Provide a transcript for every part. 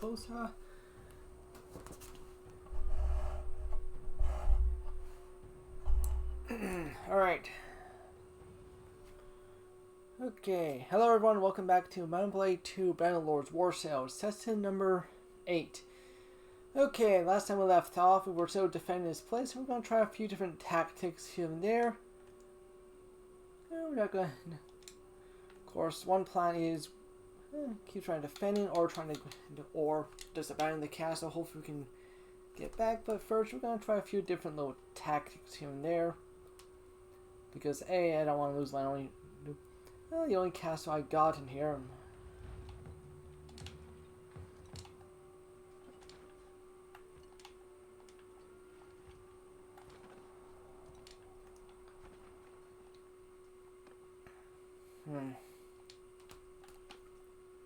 closer. Alright. Okay, hello everyone, welcome back to Blade 2 Bannerlord's War Sales, session number 8. Okay, last time we left off, we were still defending this place. We're going to try a few different tactics here and there. We're not going to... Of course, one plan is keep trying defending or just abandon the castle. Hopefully we can get back. But first, we're going to try a few different little tactics here and there. Because A, I don't want to lose my the only castle I got in here.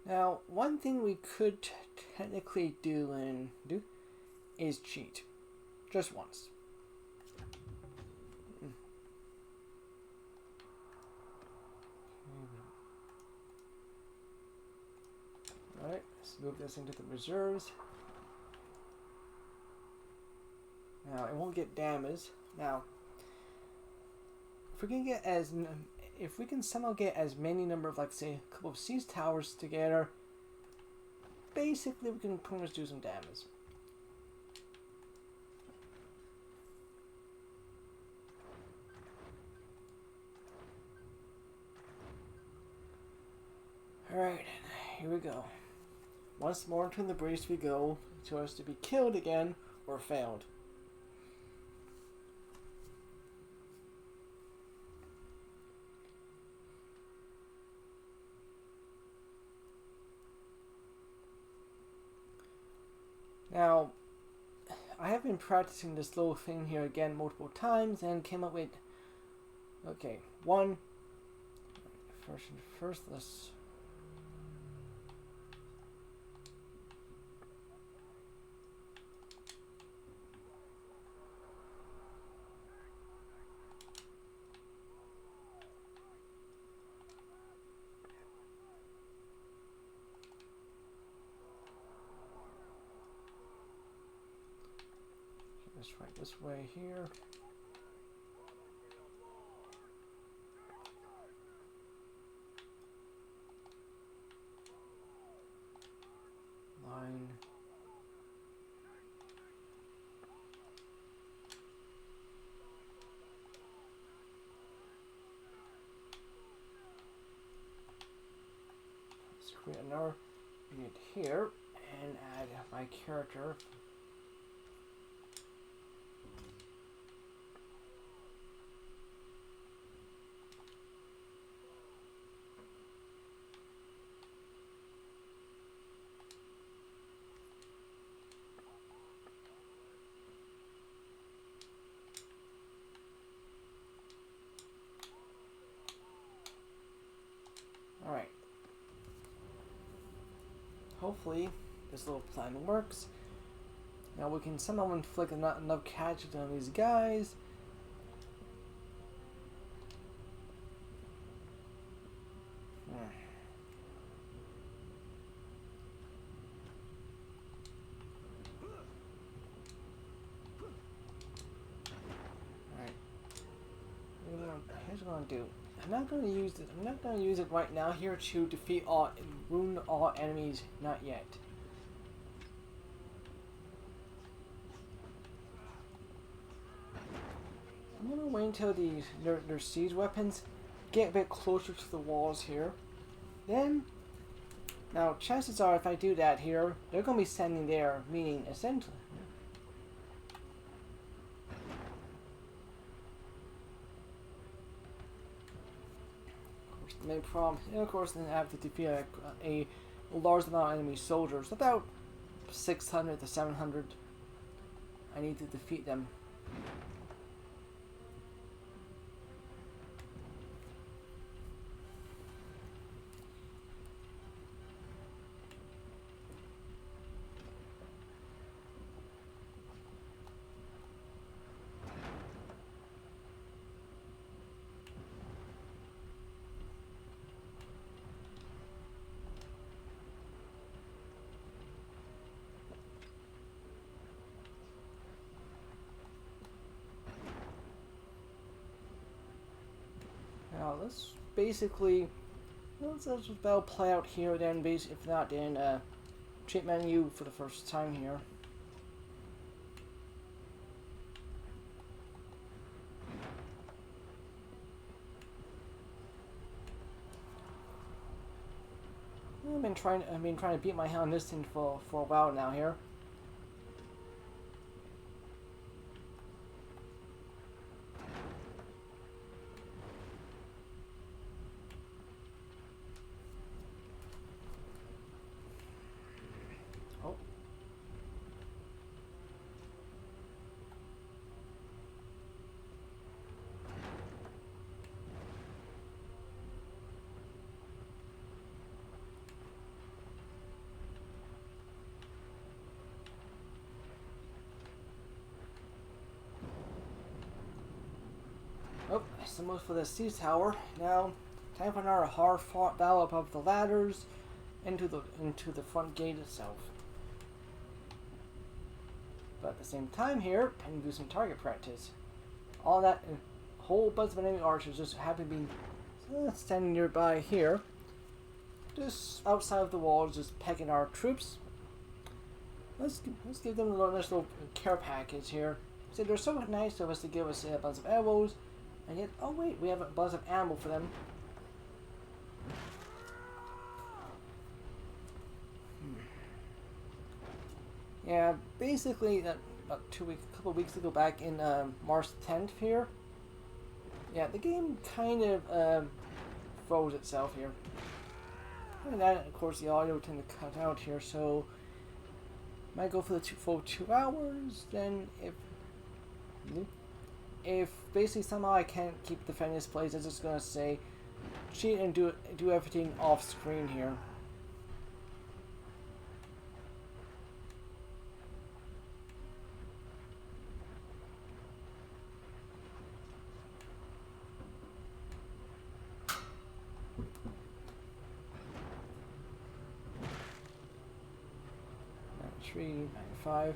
Now, one thing we could technically do is cheat. Just once. Alright, let's move this into the reserves. Now, it won't get damaged. Now, if we can somehow get as many number of, like, say, a couple of siege towers together, basically we can pretty much do some damage. Alright, here we go. Once more into the breach we go, to us to be killed again or failed. Now, I have been practicing this little thing here again multiple times and came up with, okay, first let's try this way here. Line. Let's create another unit here and add my character. Alright. Hopefully this little plan works. Now we can somehow inflict enough casualties on these guys. Alright. Here's what I'm gonna do. I'm not going to use it right now here to defeat wound all enemies, not yet. I'm going to wait until their siege weapons get a bit closer to the walls here. Then, now chances are if I do that here, they're going to be standing there, meaning essentially. The main problem, and of course, then I have to defeat a large amount of enemy soldiers, about 600 to 700. I need to defeat them. let's basically let's just battle play out here. Then, if not, then cheat menu for the first time here. I've been trying to beat my head on this thing for a while now here. Oh. Oh, that's the most for the sea tower. Now, time for another hard-fought battle above the ladders into the front gate itself. But at the same time here, I can do some target practice. All that whole bunch of enemy archers just happen to be standing nearby here, just outside of the walls, just pecking our troops. Let's give them a nice little care package here. See, they're so nice of us to give us a bunch of arrows. And yet, oh wait, we have a bunch of ammo for them. Yeah, basically, about a couple weeks ago, back in March 10th here. Yeah, the game kind of froze itself here. And then, of course, the audio tend to cut out here, so might go for the full 2 hours. Then, if basically somehow I can't keep defending this place, I'm just gonna say cheat and do everything off screen here. Three, 95.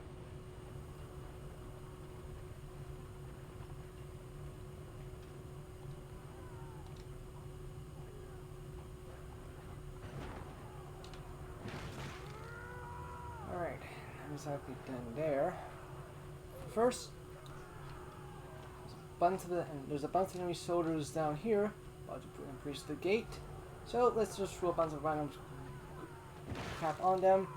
Alright, I'm exactly done there. First, there's a bunch of enemy soldiers down here, about to increase the gate. So let's just throw a bunch of random crap on them.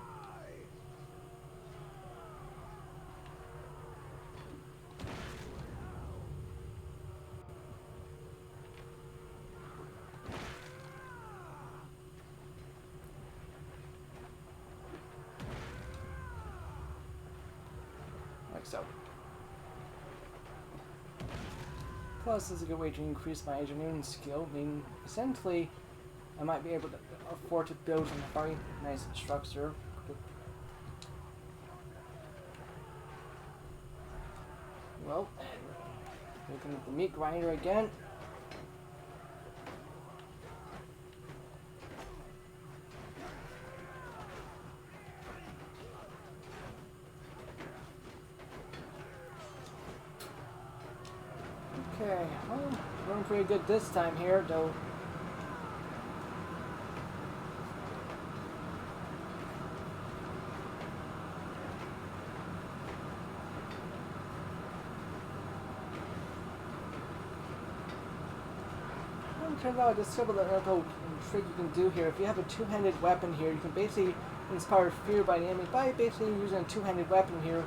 Like so. Plus, this is a good way to increase my engineering skill, meaning essentially I might be able to afford to build a very nice structure. Well, looking at the meat grinder again. Okay, well, doing pretty good this time here, though. Turns out I discovered another trick you can do here. If you have a two-handed weapon here, you can basically inspire fear by the enemy by basically using a two-handed weapon here.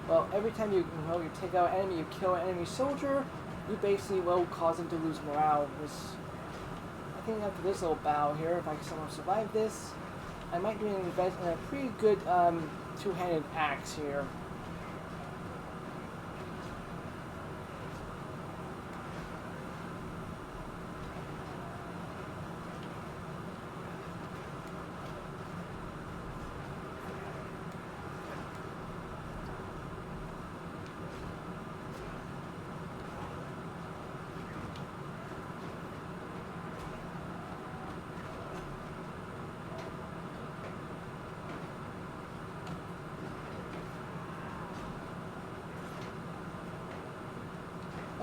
Well, every time you take out an enemy, you kill an enemy soldier, you basically will cause them to lose morale. I think after this little battle here, if I can somehow survive this, I might be invest in a pretty good two-handed axe here.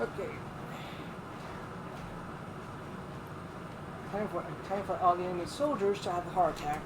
Okay. time for all the enemy soldiers to have a heart attack.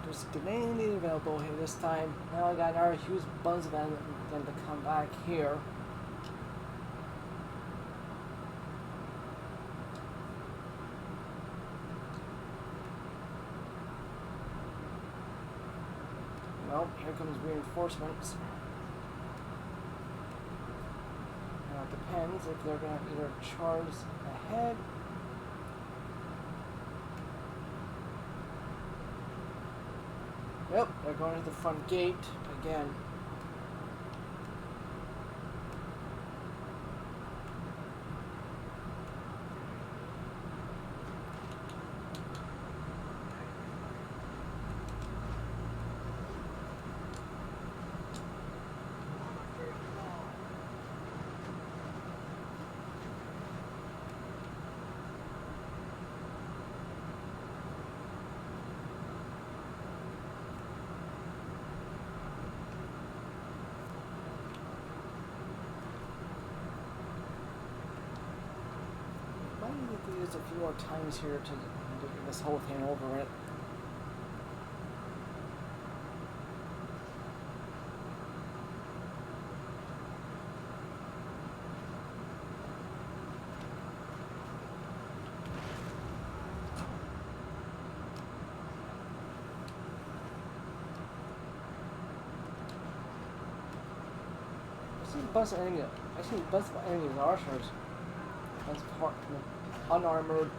There's grenade available here this time. Now I got another huge bunch of them to come back here. Well, here comes reinforcements. Now it depends if they're going to either charge ahead. Yep, they're going to the front gate again. Use a few more times here to get this whole thing over it. I see a bunch of enemy archers. That's part unarmored.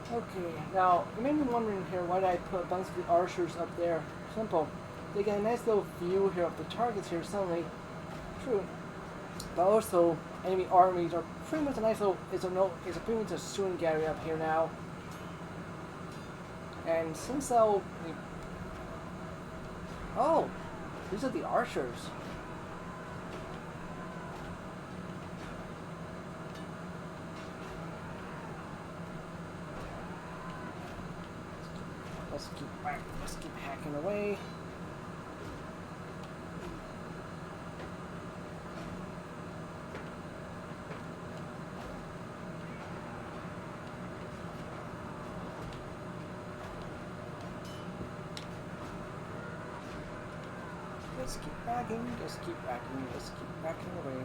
Okay, now, you may be wondering here why did I put a bunch of the archers up there. Simple. They get a nice little view here of the targets here suddenly. True. But also, enemy armies are pretty much a nice little, it's pretty much a shooting gallery up here now. And since oh, these are the archers. Let's keep hacking away. Just keep backing, just keep backing, just keep backing away.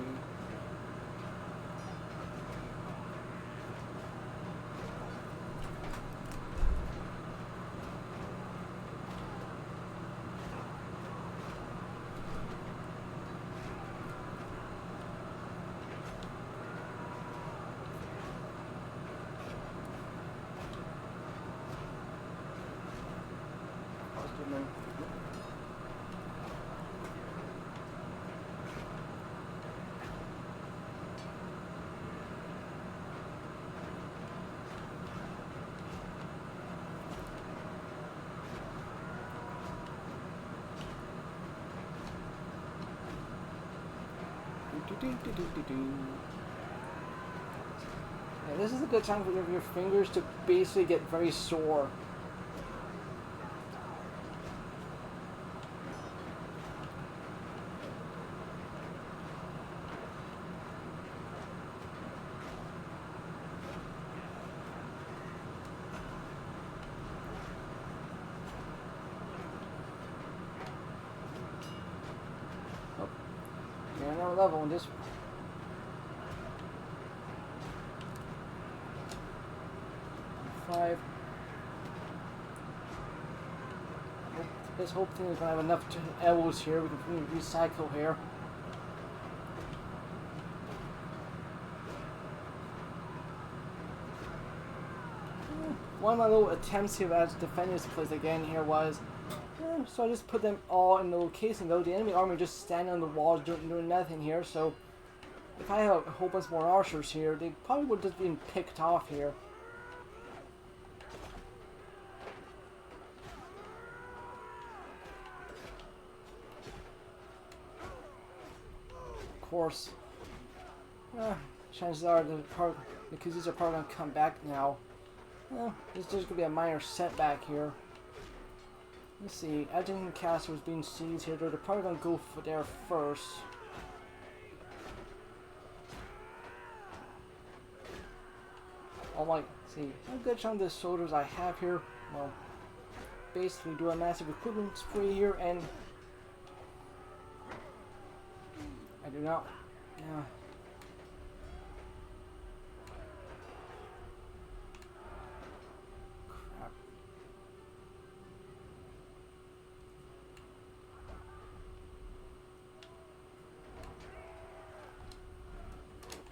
Yeah, this is a good time for your fingers to basically get very sore. lower level in this one. Five. This whole thing is gonna have enough arrows here. We can recycle here. One of my little attempts here at defending this place again here was, so I just put them all in the little casing though. The enemy army just standing on the walls doing nothing here. So if I had a whole bunch more archers here, they probably would have just been picked off here. Of course, chances are the Kazis are probably going to come back now. This is just going to be a minor setback here. Let's see, Edgington Castle is being seized here. They're probably going to go for there first. Alright, see, a good chunk of the soldiers I have here, well, basically do a massive recruitment spree here, and I do not, crap.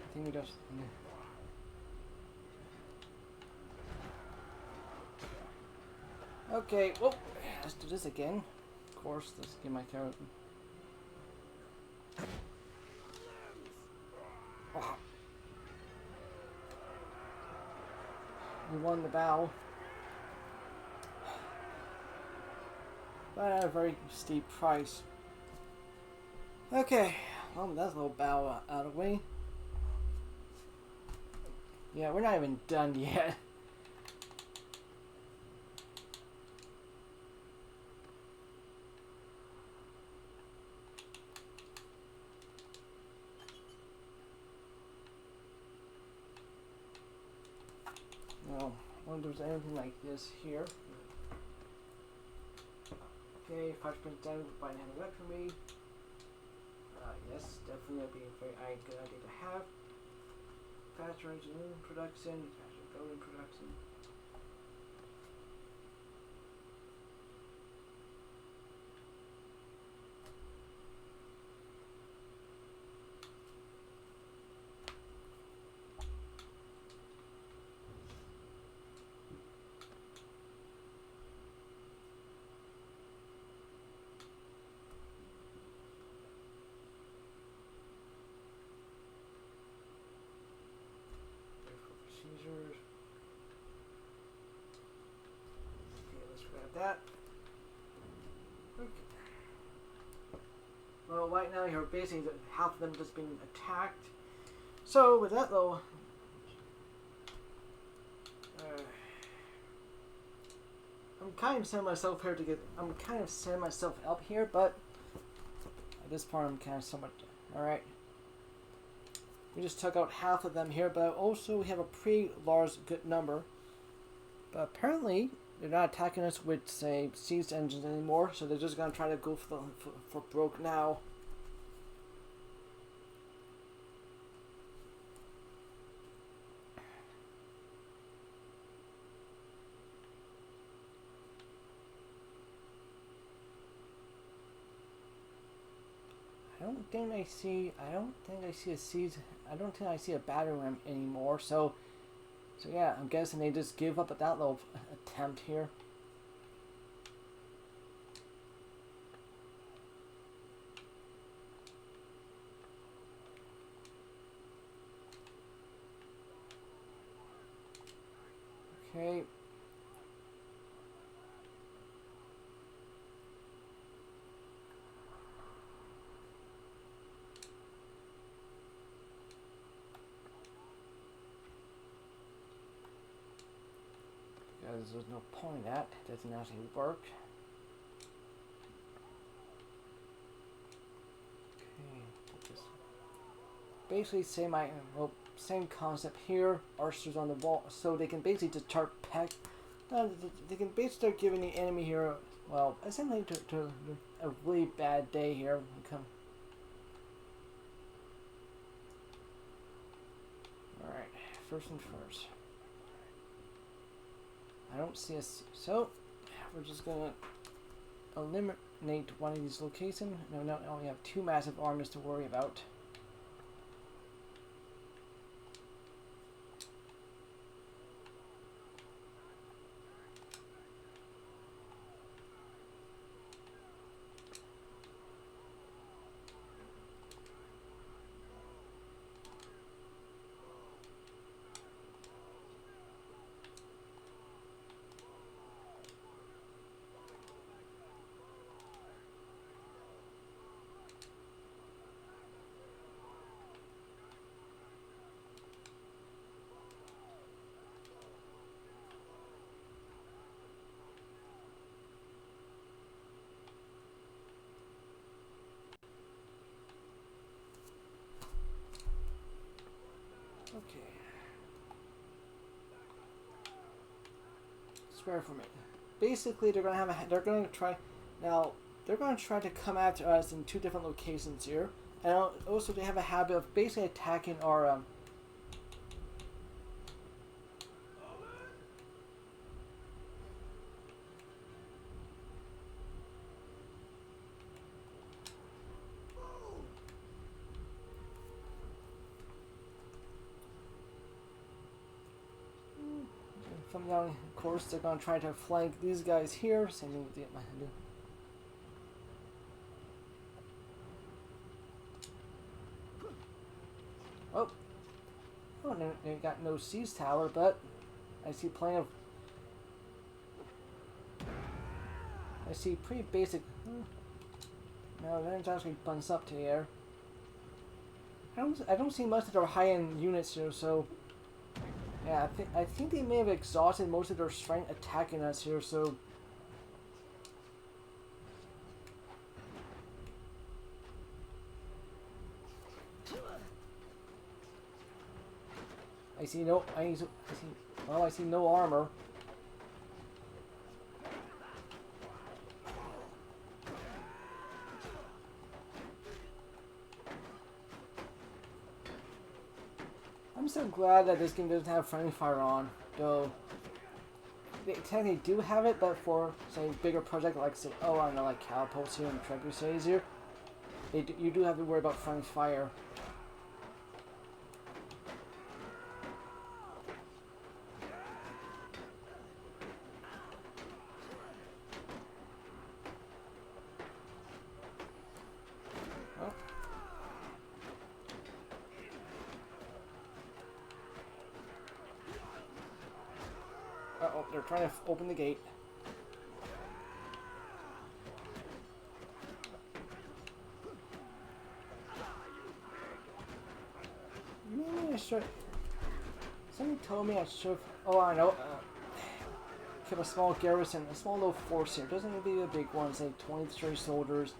I think we just, okay, well, let's do this again. Of course, let's get my carrot. Oh. We won the battle, but at a very steep price. Okay, well, that's a little battle out of the way. Yeah, we're not even done yet. No, I wonder if there's anything like this here. Okay, 5% damage by an heavy weaponry. Yes, definitely that'd be a very good idea to have. Faster engineering production, faster building production. Procedures. Okay, let's grab that. Okay. Well, right now you're basically half of them just being attacked. So with that though, I'm kind of setting myself here to get. I'm kind of setting myself up here, but at this point I'm kind of somewhat. All right. We just took out half of them here, but also we have a pretty large good number. But apparently they're not attacking us with, say, siege engines anymore, so they're just gonna try to go for broke now. I don't think I see a siege. I don't think I see a battle ram anymore. So yeah, I'm guessing they just give up at that little attempt here. Okay. Because there's no point at it doesn't actually work. Okay, basically same concept here. Archers on the wall, so they can basically just start peck. They can basically start giving the enemy here, well, essentially to a really bad day here. Alright, first things first. I don't see us, so we're just gonna eliminate one of these locations. No, I only have 2 massive armies to worry about. Okay. Swear for me. Basically, they're gonna try to come after us in 2 different locations here, and also they have a habit of basically attacking our from down. Of course, they're gonna try to flank these guys here. Same thing with the Oh, no, they got no siege tower, but I see plenty of. I see pretty basic. No, they're actually bunched up to the air. I don't see much of their high-end units here, so yeah, I think they may have exhausted most of their strength attacking us here, so I see no armor. I'm so glad that this game doesn't have friendly fire on, though. They technically do have it, but for say bigger project like say I don't know, like Catapults here and Trebuchets here, you do have to worry about friendly fire. Uh-oh, they're trying to open the gate. Maybe I should. Somebody told me I should. Oh, I know. Keep a small garrison, a small little force here. Doesn't need to be a big one. Say 23 soldiers.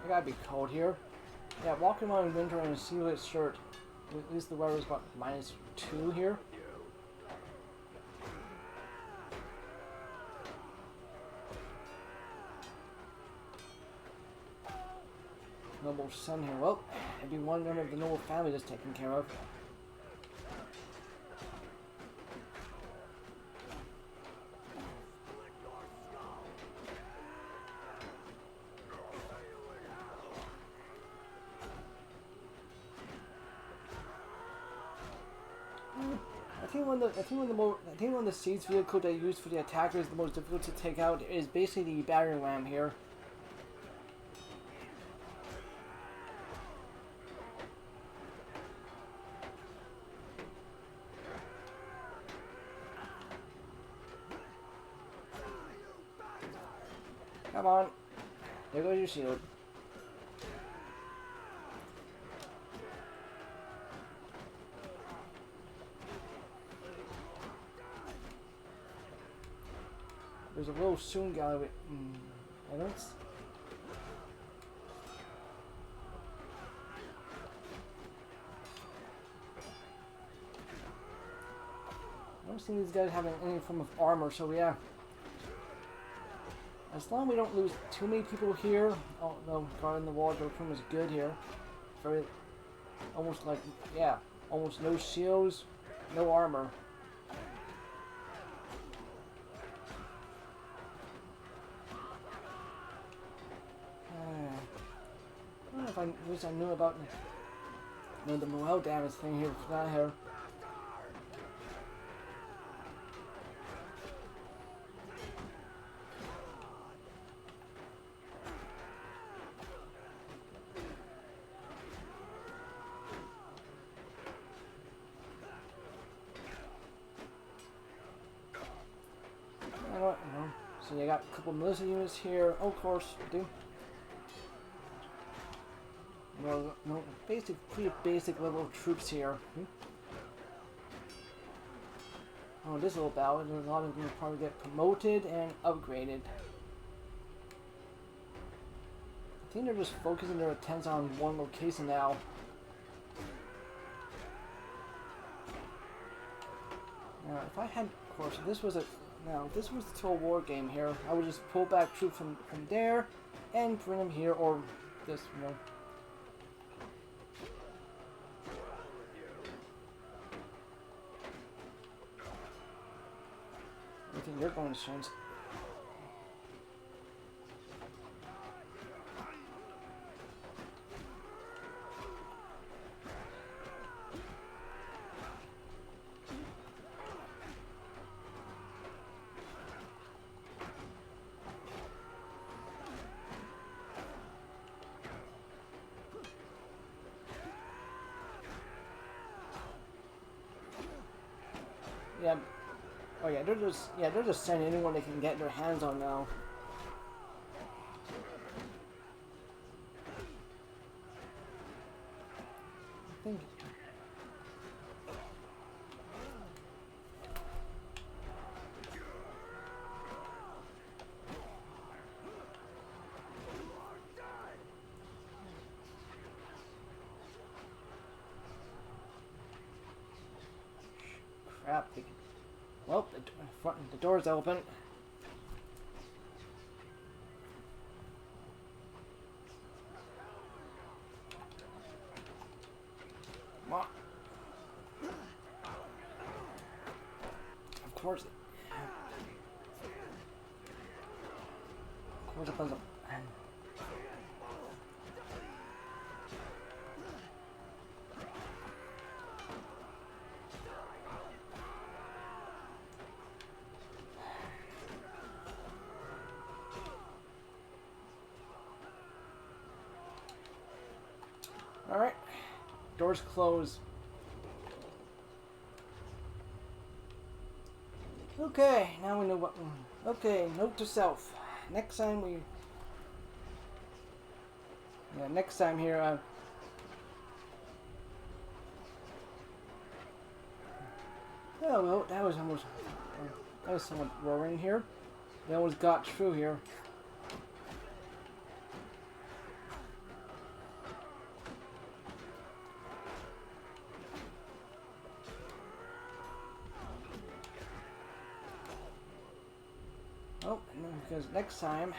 I gotta be cold here. Yeah, walking around in winter in a sleeveless shirt. At least the weather is about -2 here. Noble son here. Well, maybe one member of the noble family just taken care of. I think one of the siege vehicles they use for the attackers the most difficult to take out is basically the battering ram here. Come on. There goes your shield. There's a little soon guy with items. I don't see these guys having any form of armor, so yeah. As long as we don't lose too many people here. Oh no, guarding the wall, the room is good here. Very, almost like, yeah, almost no shields, no armor. I don't know if I wish I knew about the morale damage thing here. Not here. So you got a couple militia units here. Oh, of course, do. No, pretty basic level of troops here. Oh, this little battle, there's a lot of them will probably get promoted and upgraded. I think they're just focusing their attempts on one location now. Now, if I had, of course, if this was a the total war game here, I would just pull back troops from there and bring them here, or this, I think you're going to change. Yeah. Oh yeah, they're just sending anyone they can get their hands on now. I think. Crap. Well, the door's open. Come on. Of course it doesn't. Alright. Doors closed. Okay, now we know what. Okay, note to self. Next time we. Yeah, next time here. Oh well, that was almost. That was somewhat roaring here. They almost got through here. Oh, no, because next time,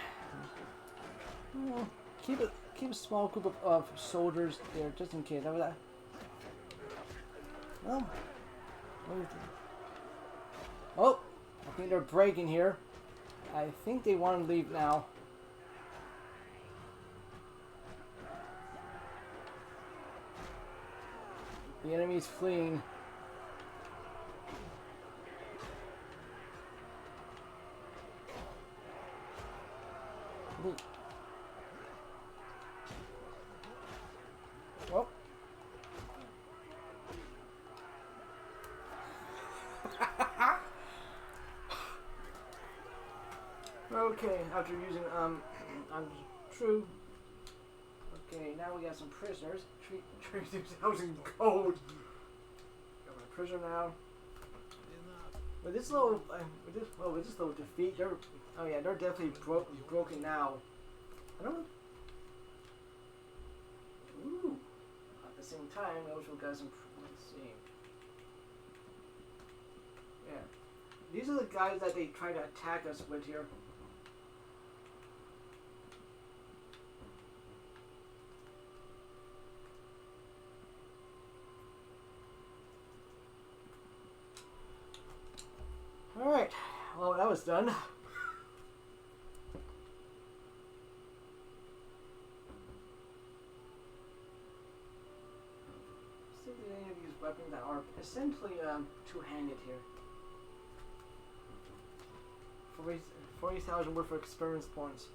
well, keep a small group of soldiers there just in case. Well, oh, I think they're breaking here. I think they want to leave now. The enemy's fleeing. Oh. Okay, after using true. Okay, now we got some prisoners. Treat 6,000 gold. Got my prisoner now. With this little defeat, Oh yeah, they're definitely broken now. I don't. Ooh. At the same time, those guys improve. Let's see. Yeah. These are the guys that they try to attack us with here. Alright. Well, that was done. See if there's any of these weapons that are essentially two-handed here. 40,000 worth of experience points.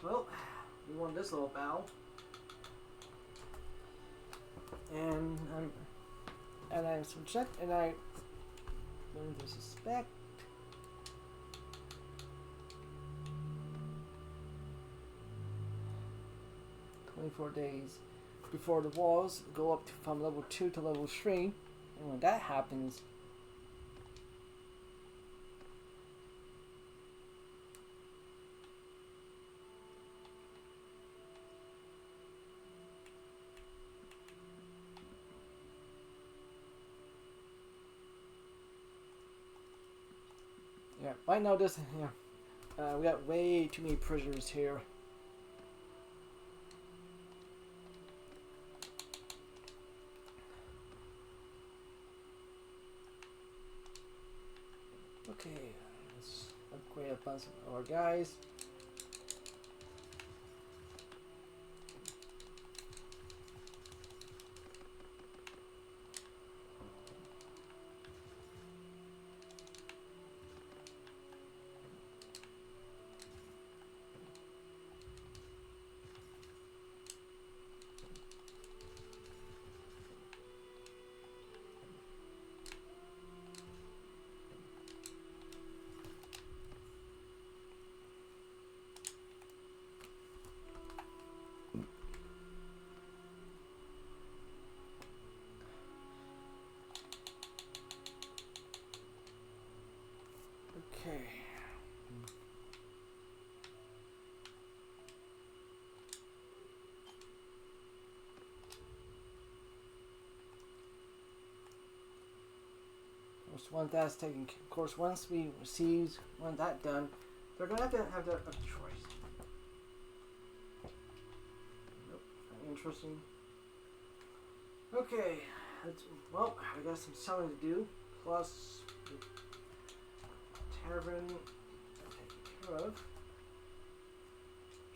Well, we won this little battle. And I subject and I learned to suspect. "24 days before the walls go up from level 2 to level 3, and when that happens, yeah, right now this, yeah, we got way too many prisoners here. Okay, let's upgrade a bunch of our guys. Okay. Once that's taken, of course, once we want that done, they're gonna have a choice. Nope, interesting. Okay, well, I got some selling to do. Plus, the tavern taken care of.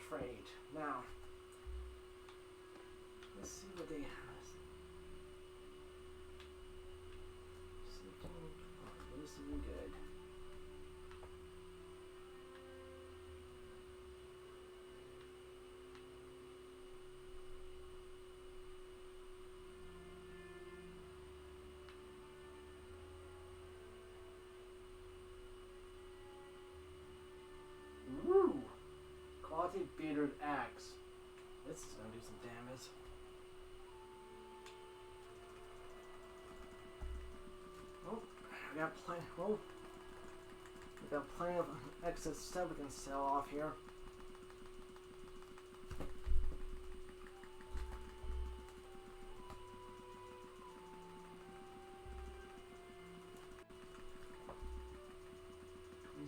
Trade now. Let's see what they have. This isn't good. Woo! Quality beater axe. This is gonna do some damage. Oh, we got plenty. Well, we got plenty of excess stuff we can sell off here.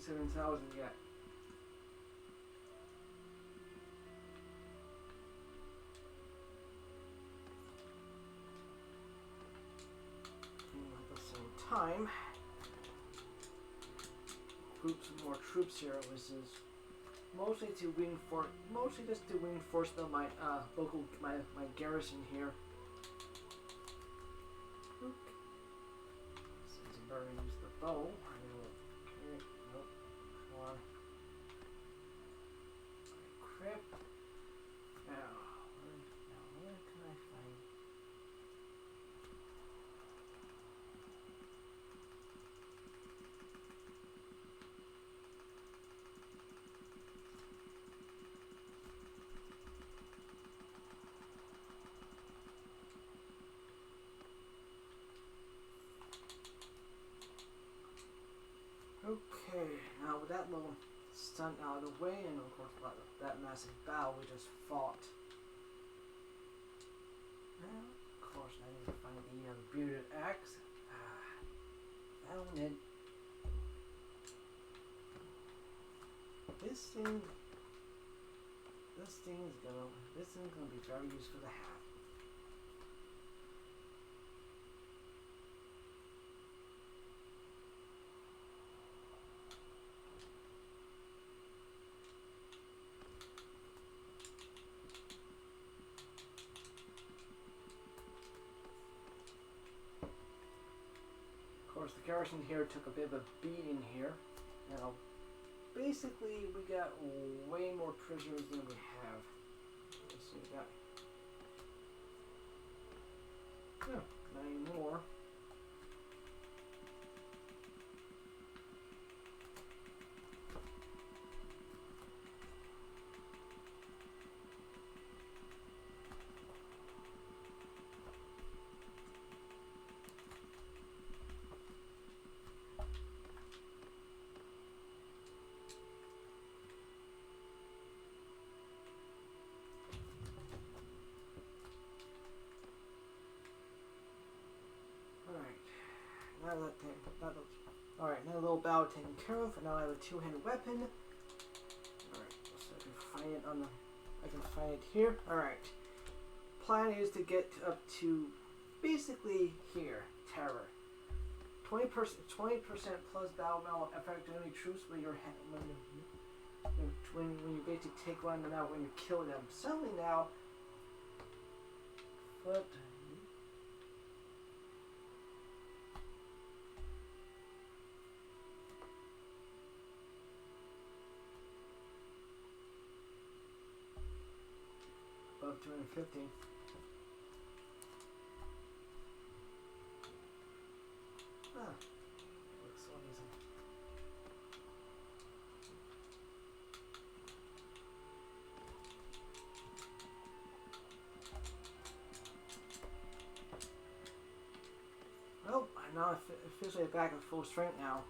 $27,000 yet. At the same time, group some more troops here, which is mostly just to reinforce my local my garrison here. Oop. Since I better use the bow, okay, nope, come on. Crap. Now, where can I find? Okay, now with that little stunt out of the way, and of course that massive battle we just fought. Now, of course, I need to find the bearded axe. Found it. This thing's gonna be very useful to have. Of course, the garrison here took a bit of a beating here. Now, basically, we got way more prisoners than we have. Let's see, we got 9 more. Alright, now a little battle taken care of, and now I have a two-handed weapon. Alright, so I can find it I can find it here. Alright. Plan is to get up to basically here, terror. 20% plus battle metal effect to enemy troops when you basically take one of them out when you kill them. Suddenly now, but above 250. Looks so easy. Well, I'm now officially back at full strength now.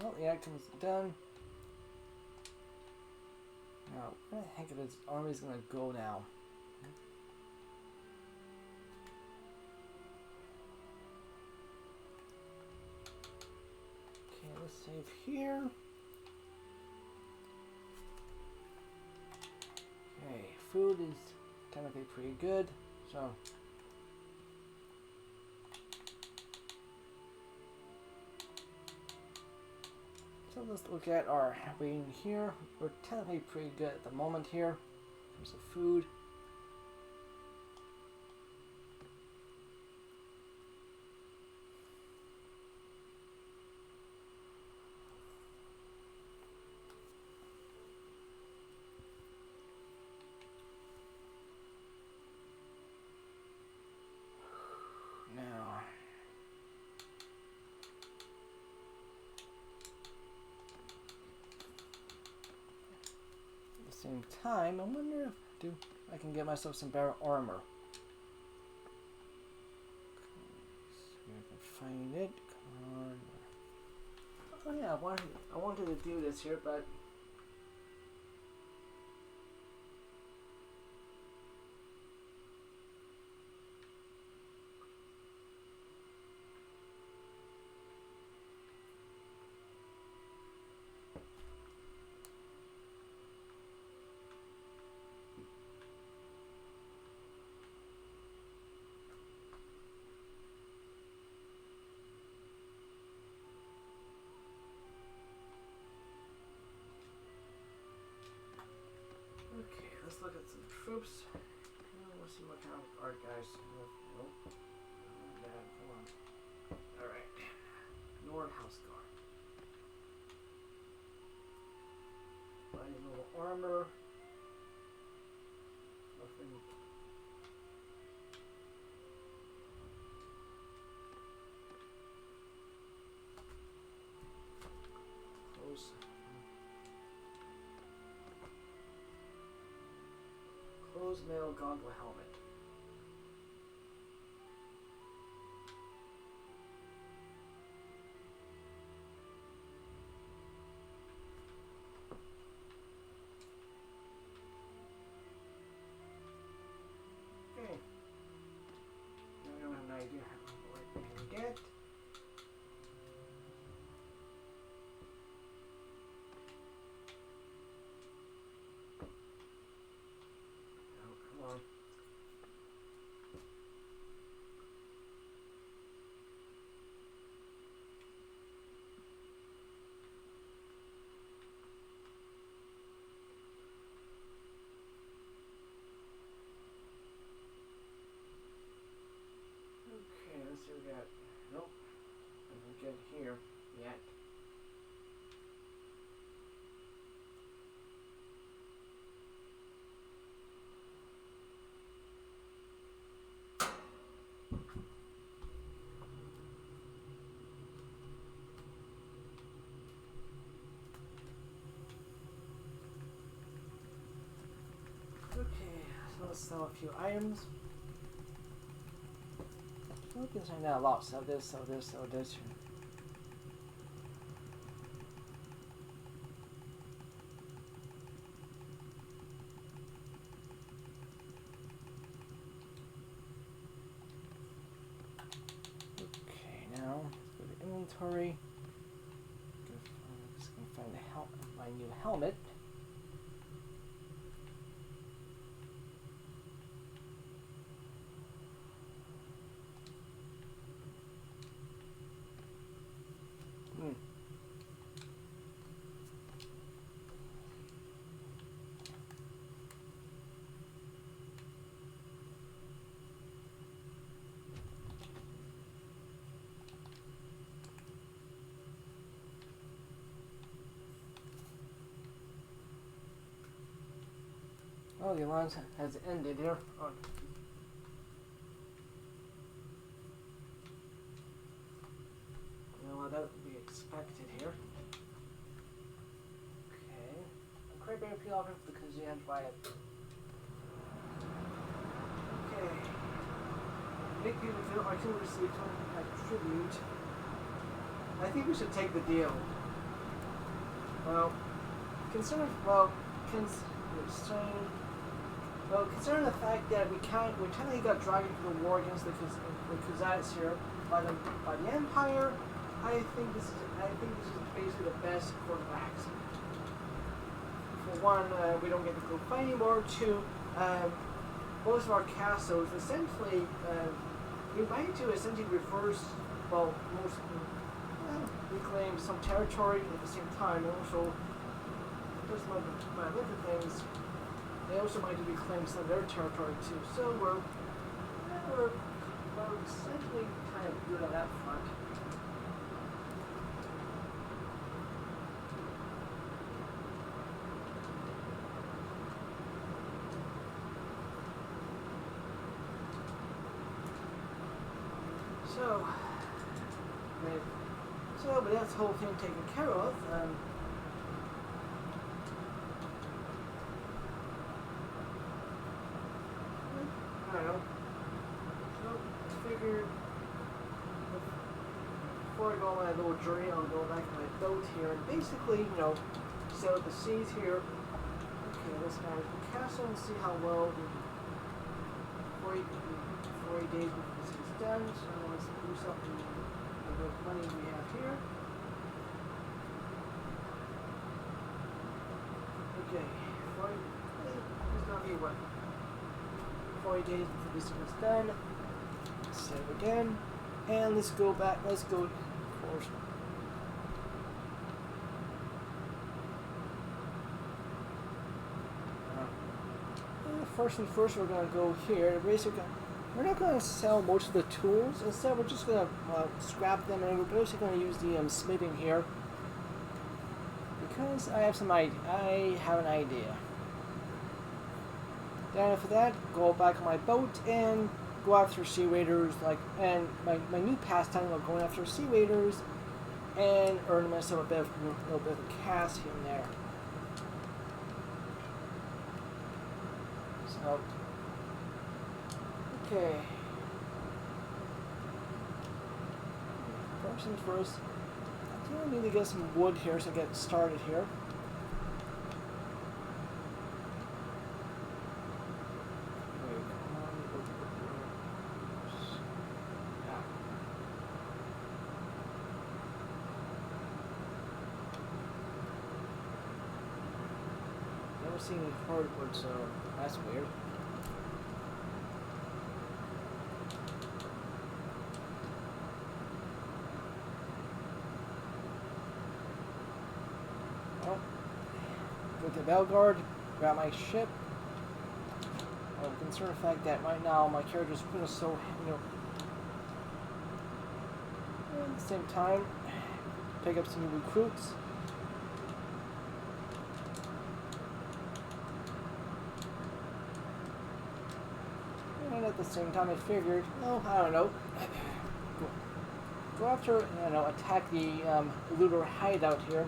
Well, the action is done. Now, where the heck is his army's gonna go now? Okay, let's save here. Okay, food is technically pretty good, so let's look at our rating here. We're technically pretty good at the moment here in terms of food. Now, same time, I wonder if I can get myself some better armor. See if I can find it. Come on. Oh yeah, I wanted to do this here, but okay, let's look at some troops. Let's see what kind of art guys. Nope. Come on. Alright. Nord House Guard. Light little armor. Nothing. closed metal goggle helmet. Okay. Now we don't have an idea what we're going to get. Okay, let's see what we got. Nope. Nothing good here yet. Okay, so let's sell a few items. We can find out a lot. Sell this, sell this, sell this. Okay, now let's go to inventory. I'm just gonna find my new helmet. Oh, the alliance has ended here. Oh. Well, that would be expected here. Okay. I'm quite very pre-offered because you have to buy it. Okay. Make people feel I can receive a tribute. I think we should take the deal. Well, considering the fact that we kind of got dragged into the war against the Khazars here by the Empire, I think this is basically the best quarterbacks. For one, we don't get to go fight anymore. Two, most of our castles essentially we might to essentially reverse reclaim some territory at the same time, and also just my other things. They also might reclaim some of their territory too. So we're essentially kind of good on that front. But that's the whole thing taken care of. I don't know. So, I figured before I go on my little journey, I'll go back to my boat here and basically, set up the seas here. Okay, let's manage the castle and see how well the 40 days before this is done. So let's do something with the money we have here. Okay, 40, it's gonna be what? 40 days before this was done. Save again. And let's go back, of course. First and first, we're gonna go here. Basically, we're not gonna sell most of the tools. Instead, we're just gonna scrap them, and we're basically gonna use the smithing here. Because I have an idea. Then after that, go back on my boat and go after sea raiders. And my new pastime of going after sea raiders and earn myself a little bit of cash here and there. So Okay. First things first, I think I need to get some wood here so I get started here. Okay, come on. Yeah. Never seen any hardwood, so that's weird. Well, go to Belgard, grab my ship. I'm concerned with the fact that right now my character's pretty much so, at the same time, pick up some new recruits. And at the same time, I figured, well, I don't know, go after, attack the looter hideout here.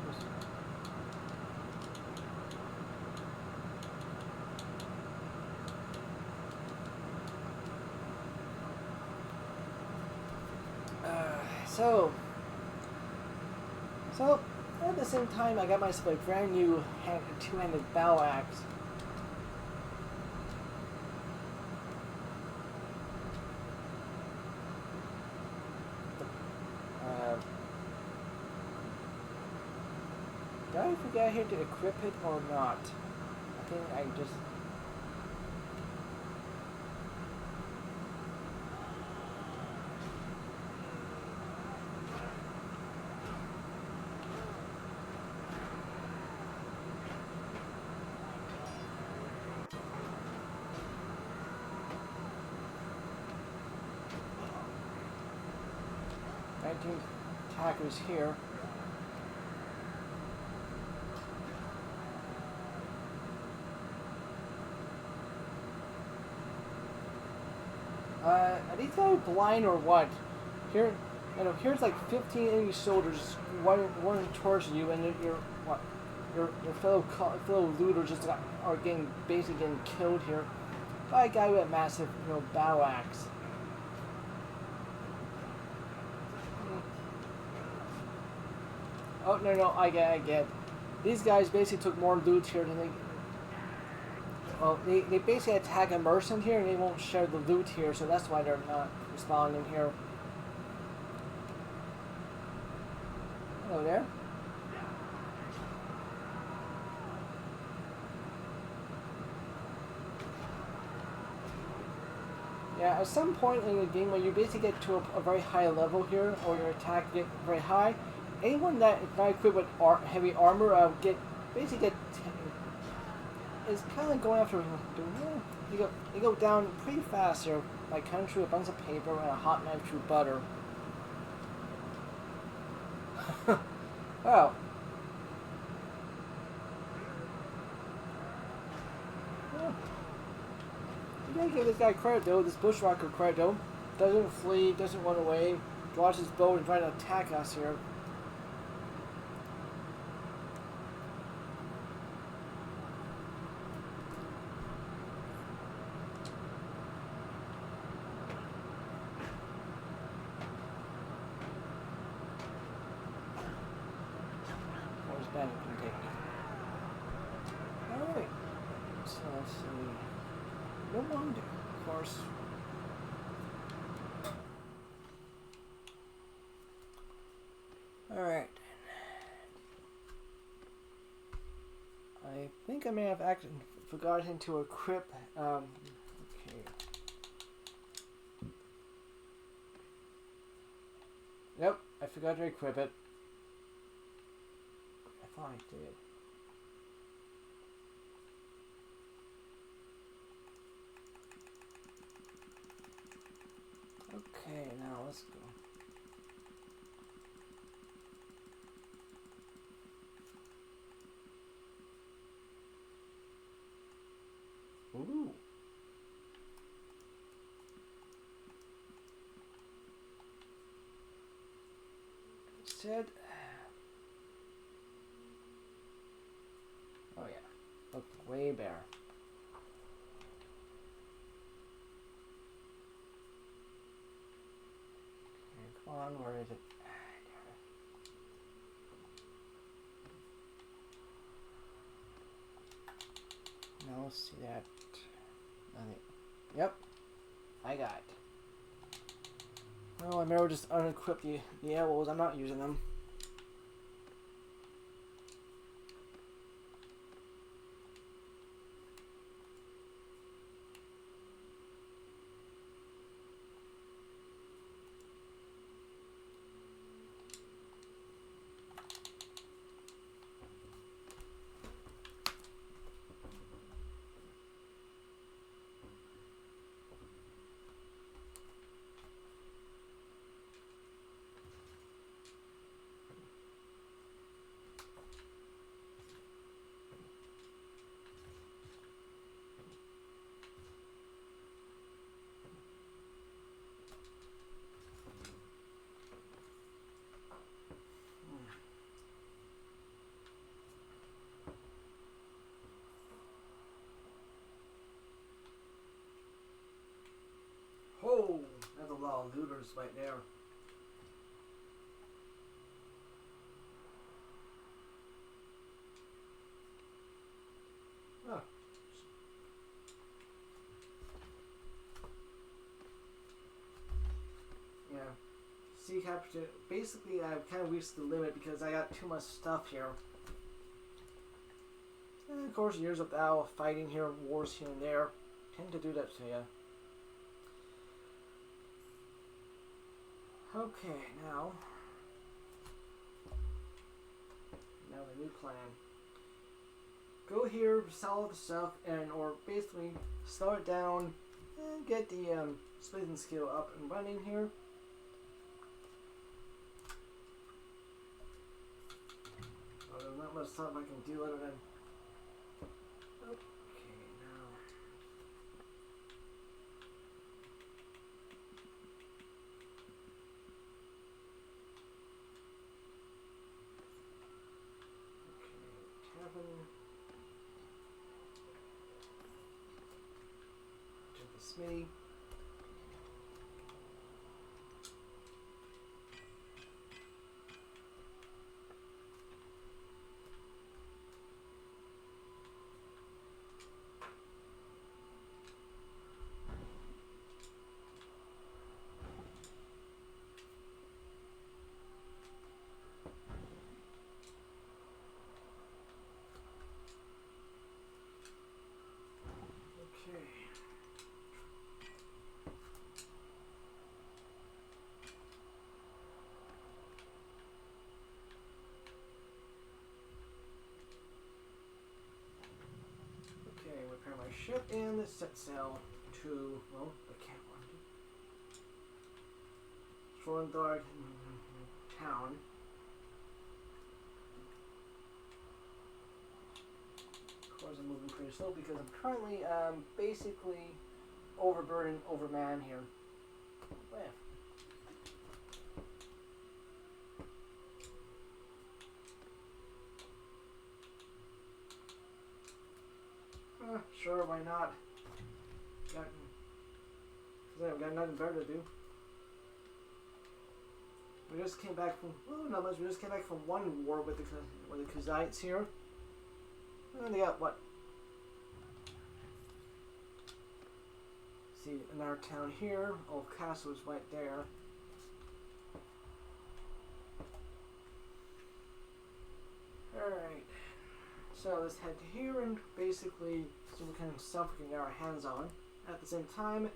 So at the same time, I got myself a brand new two-handed battle axe. Did I forget here to equip it or not? I think I just... attackers here. Are these guys blind or what? Here, here's like 15 enemy soldiers running towards you, and your fellow looters just are basically getting killed here by a guy with a massive, battle axe. Oh, no, I get. These guys basically took more loot here than they... Well, they basically attack a merchant here and they won't share the loot here, so that's why they're not responding here. Hello there. Yeah, at some point in the game when you basically get to a very high level here, or your attack get very high, anyone that is not equipped with heavy armor is kind of like going after you go down pretty fast here, like cutting through a bunch of paper and a hot knife through butter. Wow. Yeah. You gotta give this guy credit though, this bushwhacker credit though. Doesn't flee, doesn't run away, draws his bow and tries to attack us here. Alright, so let's see. No wonder, of course. Alright. I think I may have forgotten to equip, okay. Yep, I forgot to equip it. I thought I did. Okay, now let's go. Ooh. Instead, oh yeah, look way better. on, where is it? Now let's see that. Yep, I got it. Oh, I remember just unequip the arrows. I'm not using them. Oh, that's a lot of looters right there. Oh. Yeah. Sea capture. Basically, I've kind of reached the limit because I got too much stuff here. And of course, years of battle, fighting here, wars here and there, tend to do that to you. Okay, now the new plan. Go here, sell all the stuff, or basically slow it down and get the splitting skill up and running here. Oh, there's not much stuff I can do other than. Okay, now. Tavern. To the smithy. Okay. Okay, repair my ship and set sail to, well, the camp Shorendard town. Of course, I'm moving pretty slow because I'm currently basically overburdened, overmanned here. Well, sure, why not? I've got nothing better to do. We just came back from, well, not much. We just came back from one war with the Kuzites here. And they got what? See, in our town here, old castle is right there. Alright. So let's head to here and basically see what kind of stuff we can get our hands on. At the same time,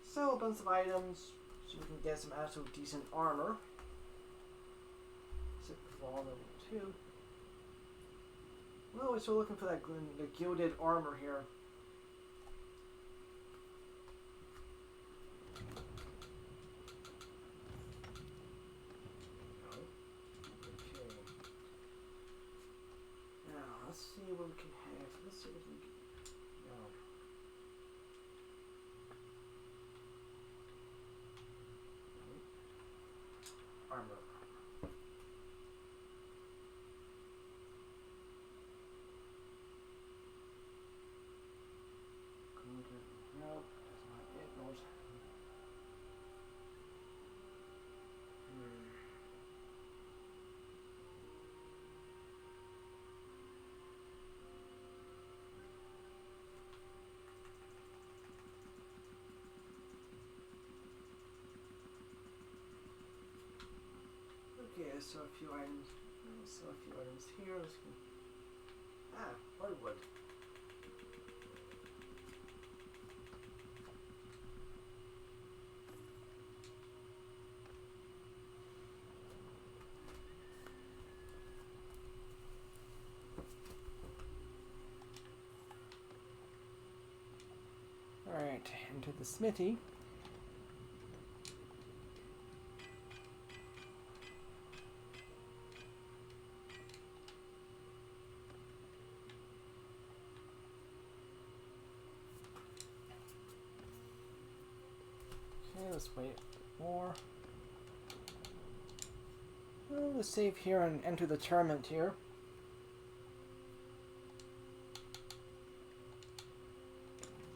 sell a bunch of items so we can get some absolute decent armor. Except for all level 2. Well, we're still looking for that the gilded armor here. Okay. Now, let's see what we can have. Let's see what we can. No. Armor. No, that's not it. Okay, I saw a few items. Here. Hardwood. Alright, into the smithy. Okay, let's wait more. Well, let's save here and enter the tournament here.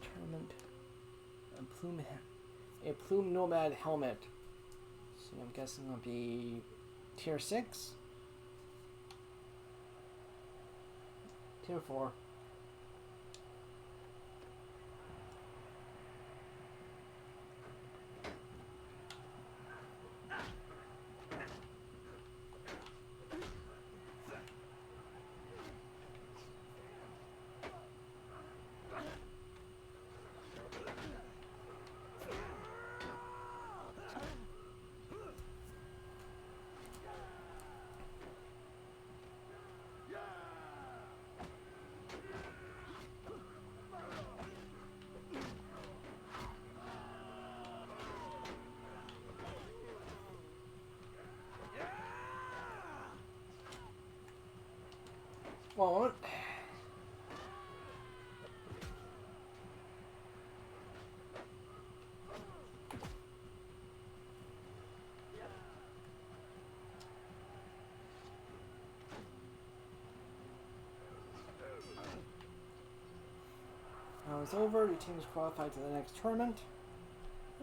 Tournament. A plume nomad helmet. So I'm guessing it'll be tier 6. Tier 4. One moment. Now it's over. Your team is qualified to the next tournament.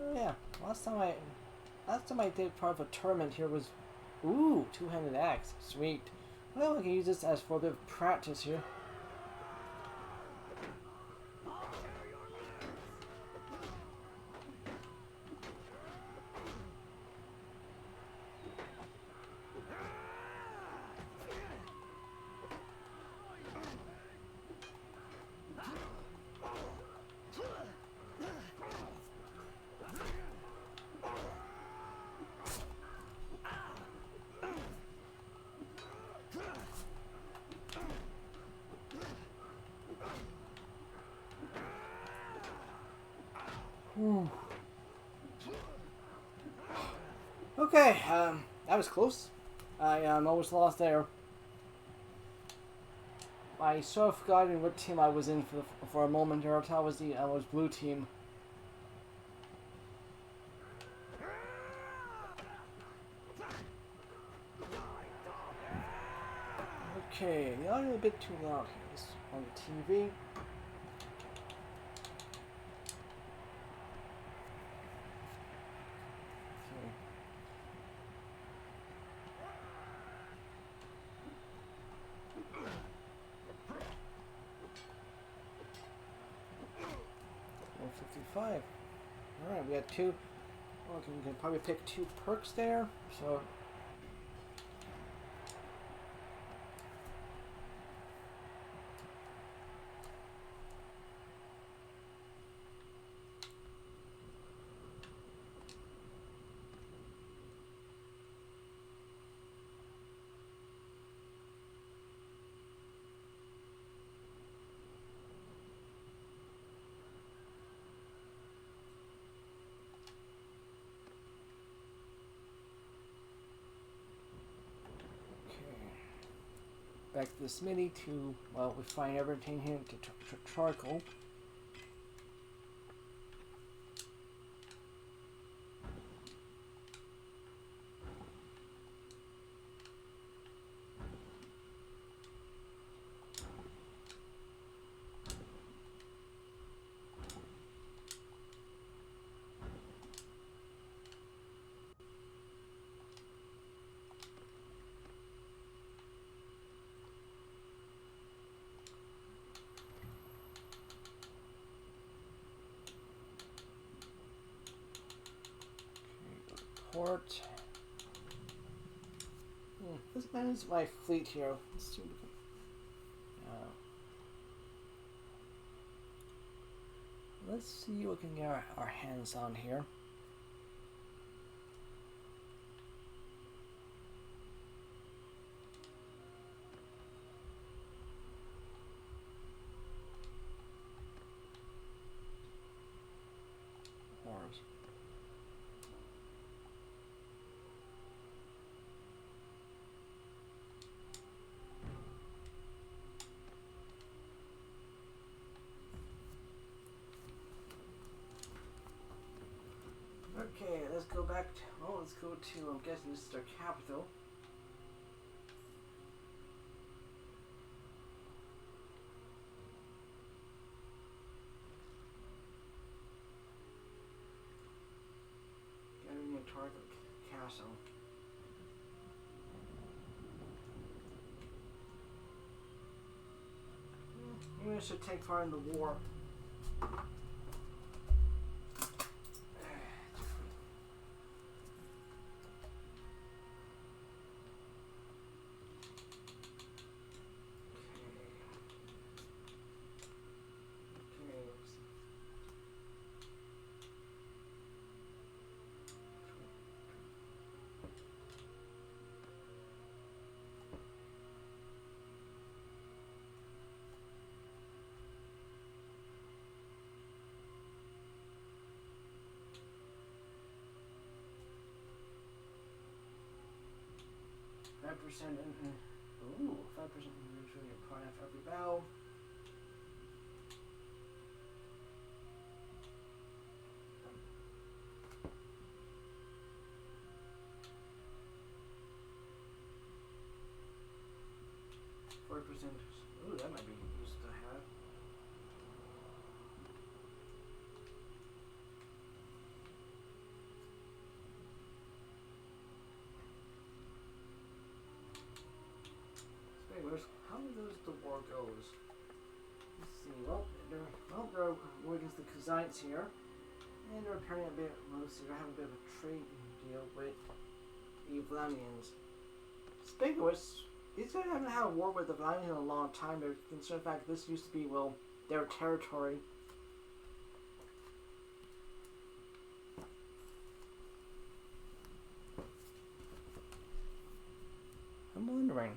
Oh yeah, last time I did part of a tournament here was, ooh, two-handed axe. Sweet. Well, I can use this as for a bit of practice here. Okay, that was close. I almost lost there. I sort of forgotten what team I was in for a moment there. I was blue team. Okay, the audio a bit too loud here. This is on the TV. $155. Alright, we got two. Well, we can probably pick 2 perks there. So. Back to the smithy to, well, we find everything here to charcoal. Port. Let's manage my fleet here. Let's see what we can. Let's see what we can get our hands on here. Ours. Okay, let's go back to, well, let's go to, I'm guessing this is our capital. Gathering a target castle. Maybe I should take part in the war. Okay. 5% ooh, 5% usually your prime after every battle. Ooh, that might be used to have. So how does the war goes? Let's see. Well, they're war against the Kazaites here, and they're repairing a bit. Let's see, they're having a bit of a trade deal with the Vlamians. Speaking of which, these guys haven't had a war with the Vlamians in a long time. They're concerned the fact that this used to be, well, their territory. I'm wondering.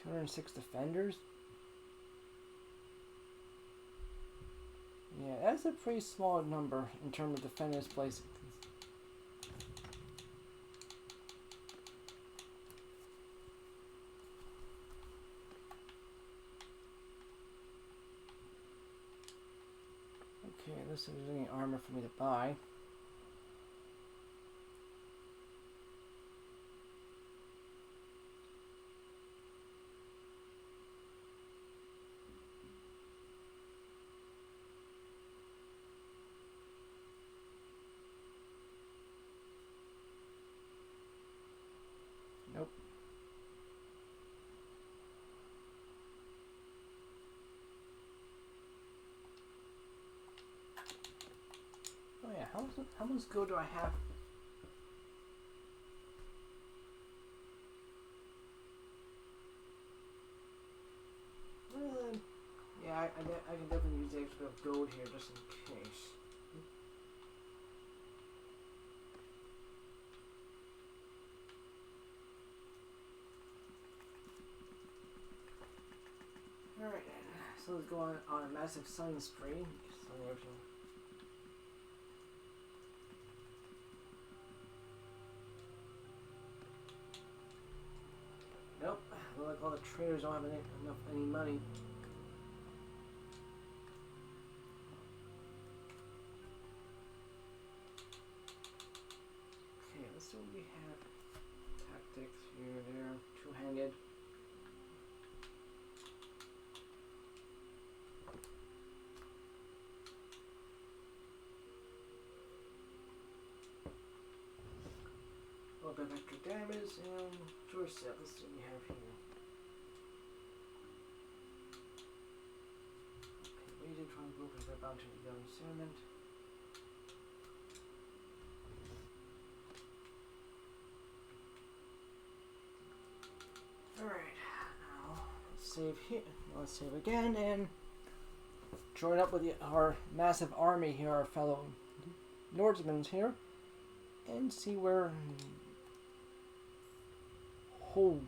206 defenders? Yeah, that's a pretty small number in terms of defenders placed. Okay, this is any armor for me to buy. Nope. Oh yeah, how much gold do I have? Yeah, I can definitely use the extra gold here just in case. Alright then, so let's go on a massive sun spree. Nope, look like all the traders don't have any money. Okay, let's see what we have. Tactics here, there, two-handed. A little bit of extra damage and tour set. Let's see what we have here. Okay, Raided from the group is bound to the young settlement. Alright, now let's save here. Let's save again and join up with our massive army here, our fellow Nordsmen here, and see where. Oh.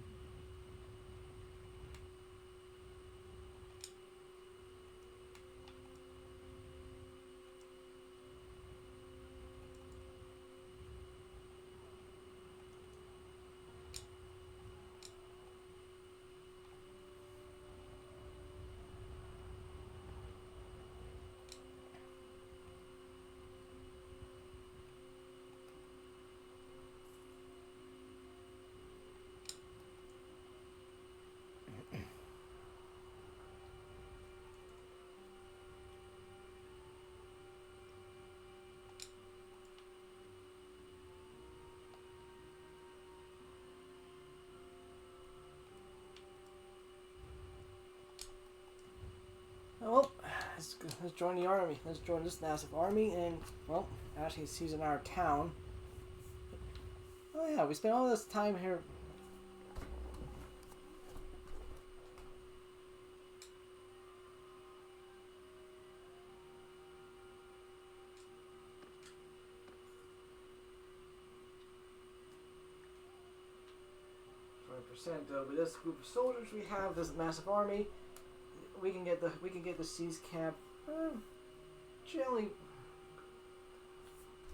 Well, let's join the army. Let's join this massive army and, well, actually season our town. Oh yeah, we spent all this time here. Though, with this group of soldiers we have, this massive army, we can get the siege camp generally.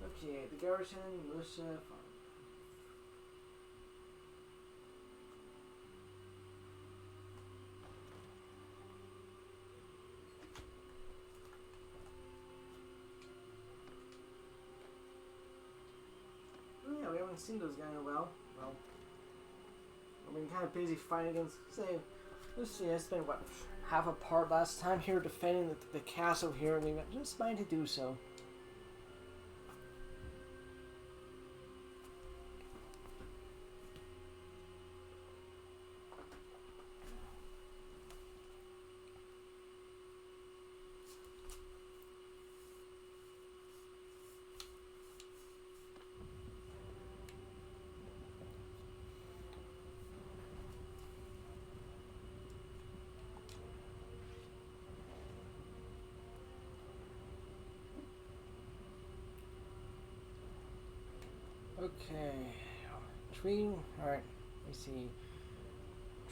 Okay, the garrison, Musa. Oh yeah, we haven't seen those guys in a while. Well, I've been kind of busy fighting against. Say, let's see, I spent what, half a part last time here defending the castle here, and we went just fine to do so. Okay, tree. All right, let's see.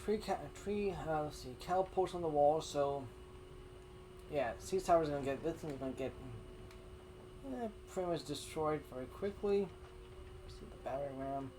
Let's see. Cow post on the wall. So, yeah, siege tower's gonna get. This thing's gonna get pretty much destroyed very quickly. Let's see the battering ram.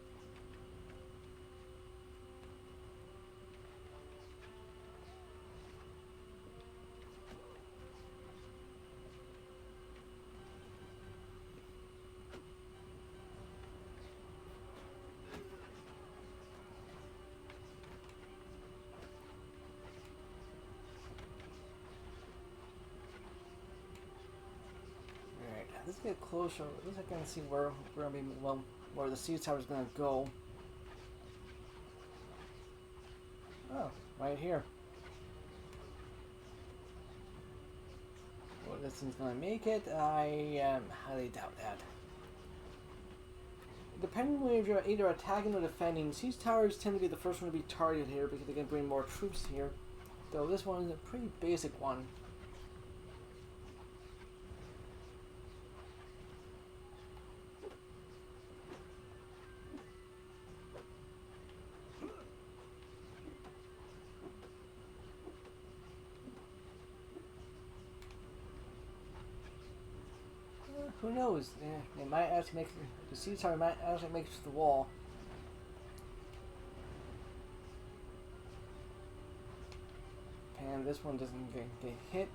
Let's get closer. Let's I can see where we're gonna be. Well, where the siege tower is gonna go. Oh, right here. Well, this thing's gonna make it. I highly doubt that. Depending on if you're either attacking or defending, siege towers tend to be the first one to be targeted here because they can bring more troops here. Though this one is a pretty basic one. Who knows? They might actually make the siege tower might actually make it to the wall. And this one doesn't get hit.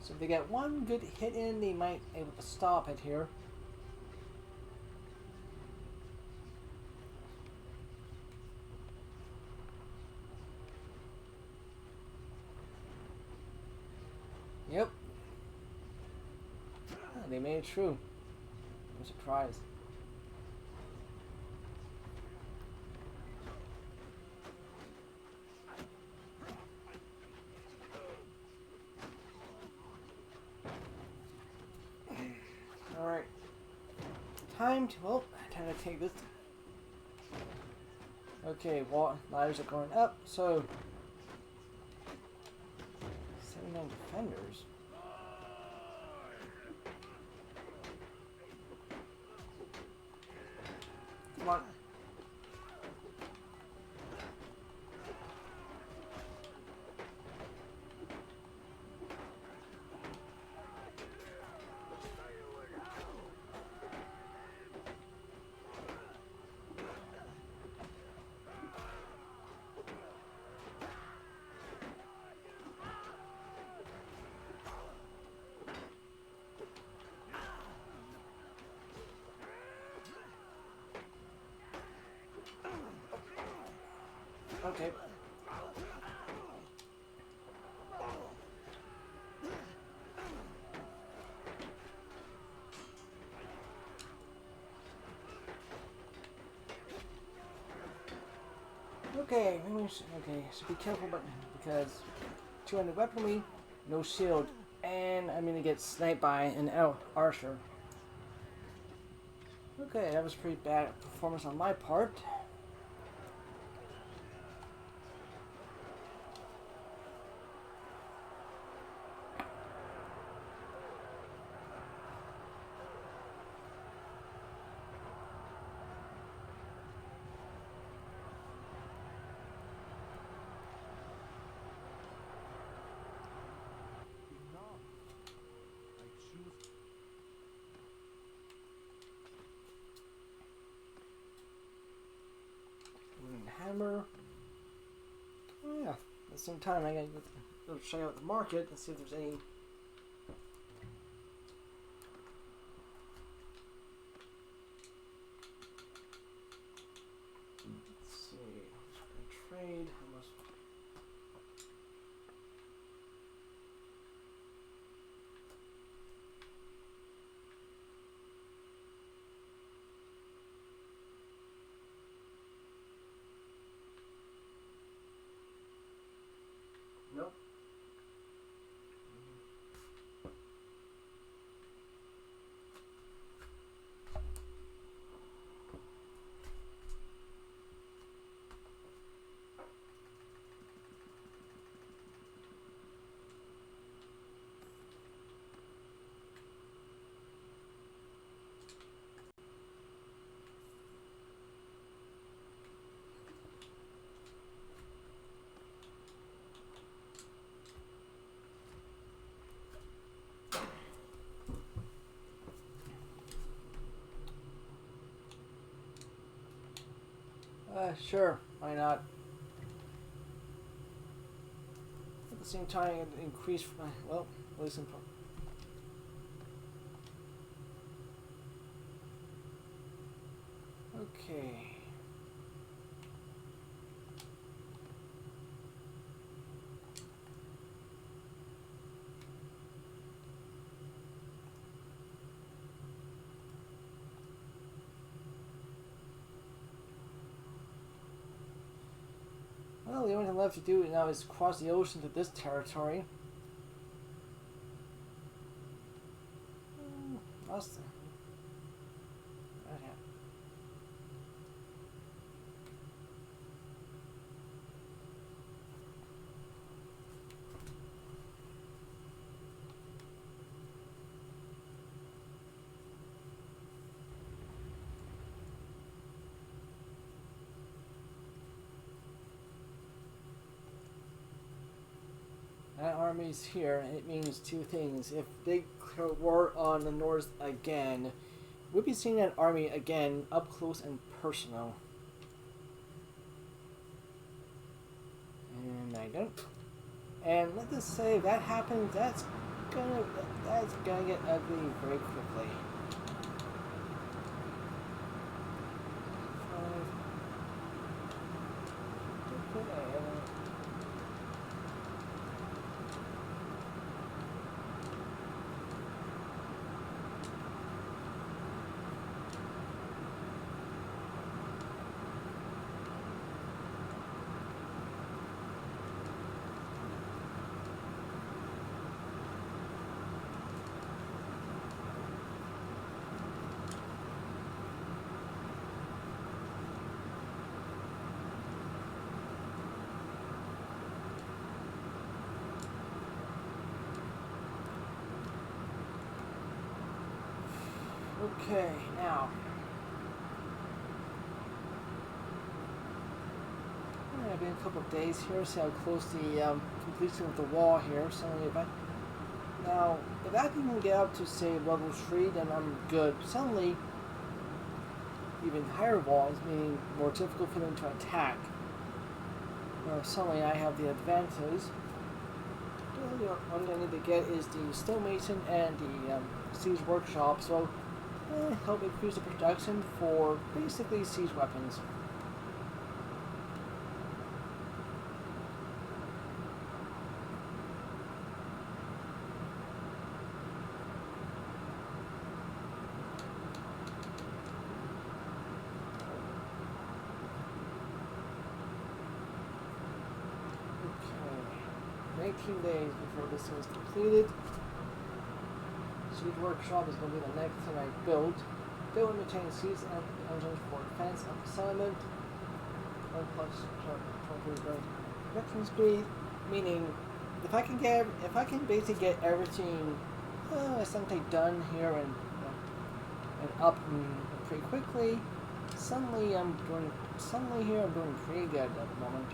So if they get one good hit in, they might be able to stop it here. Yep. They made it through. I'm surprised. time to take this. Okay, wall ladders are going up, so 79 defenders. Come on. Okay. Okay, maybe should be careful, but because 200 weaponry, no shield, and I'm gonna get sniped by an archer. Okay, that was pretty bad performance on my part. Hammer. Oh yeah, at the same time I gotta go check out the market and see if there's any. Let's see, trade. Nope. Sure, why not? At the same time, it increased my, well, at least in. Okay. Well, the only thing left to do now is cross the ocean to this territory. Lost it. Okay. That army's here, it means two things. If they declare war on the North again, we'll be seeing that army again up close and personal. And I don't. And let us say that happens, that's gonna get ugly very quickly. Okay, now. It's been a couple of days here, see how close the completion of the wall here. Suddenly, if I can get up to say level 3, then I'm good. Suddenly, even higher walls, meaning more difficult for them to attack. Suddenly I have the advantage. The only thing I need to get is the stonemason and the siege workshop, so help increase the production for basically siege weapons. Okay, 18 days before this is completed. Siege workshop is going to be the next thing I build. Build and maintain siege engines for defense of the settlement. 1 plus production speed, meaning if I can basically get everything something done here and up pretty quickly, suddenly I'm doing pretty good at the moment.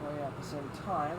Oh yeah, at the same time.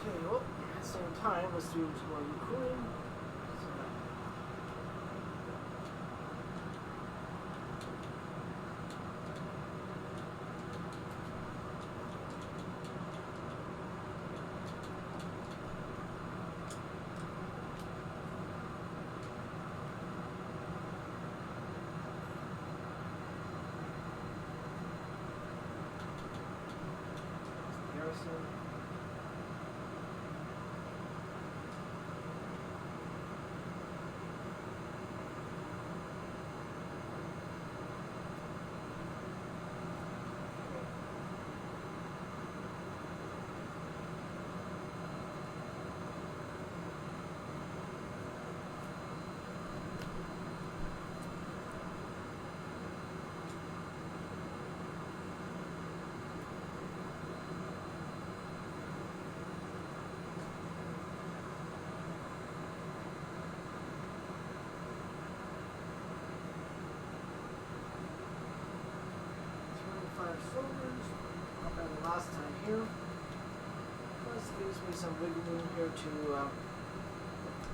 Okay, well, at the same time, let's do some more recruiting. Garrison. Soldiers, not bad the last time here. Plus gives me some wiggle room here to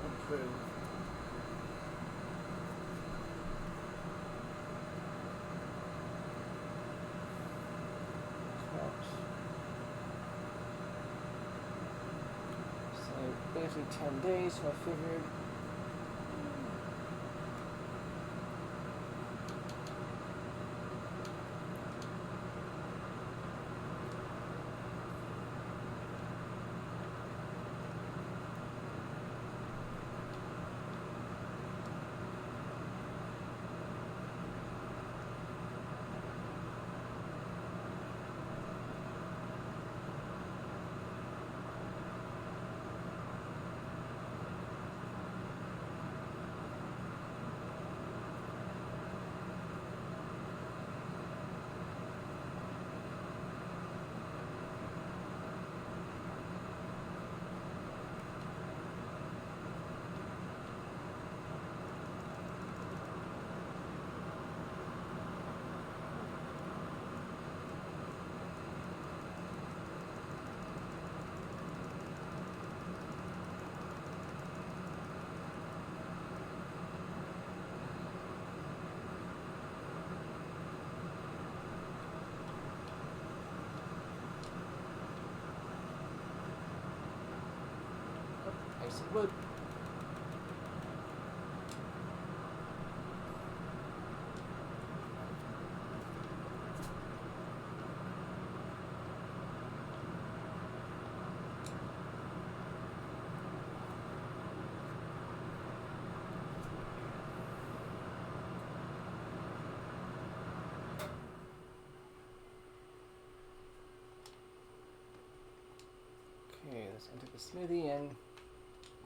improve. So basically 10 days, so I figured nice and wood. Okay, let's enter the smithy and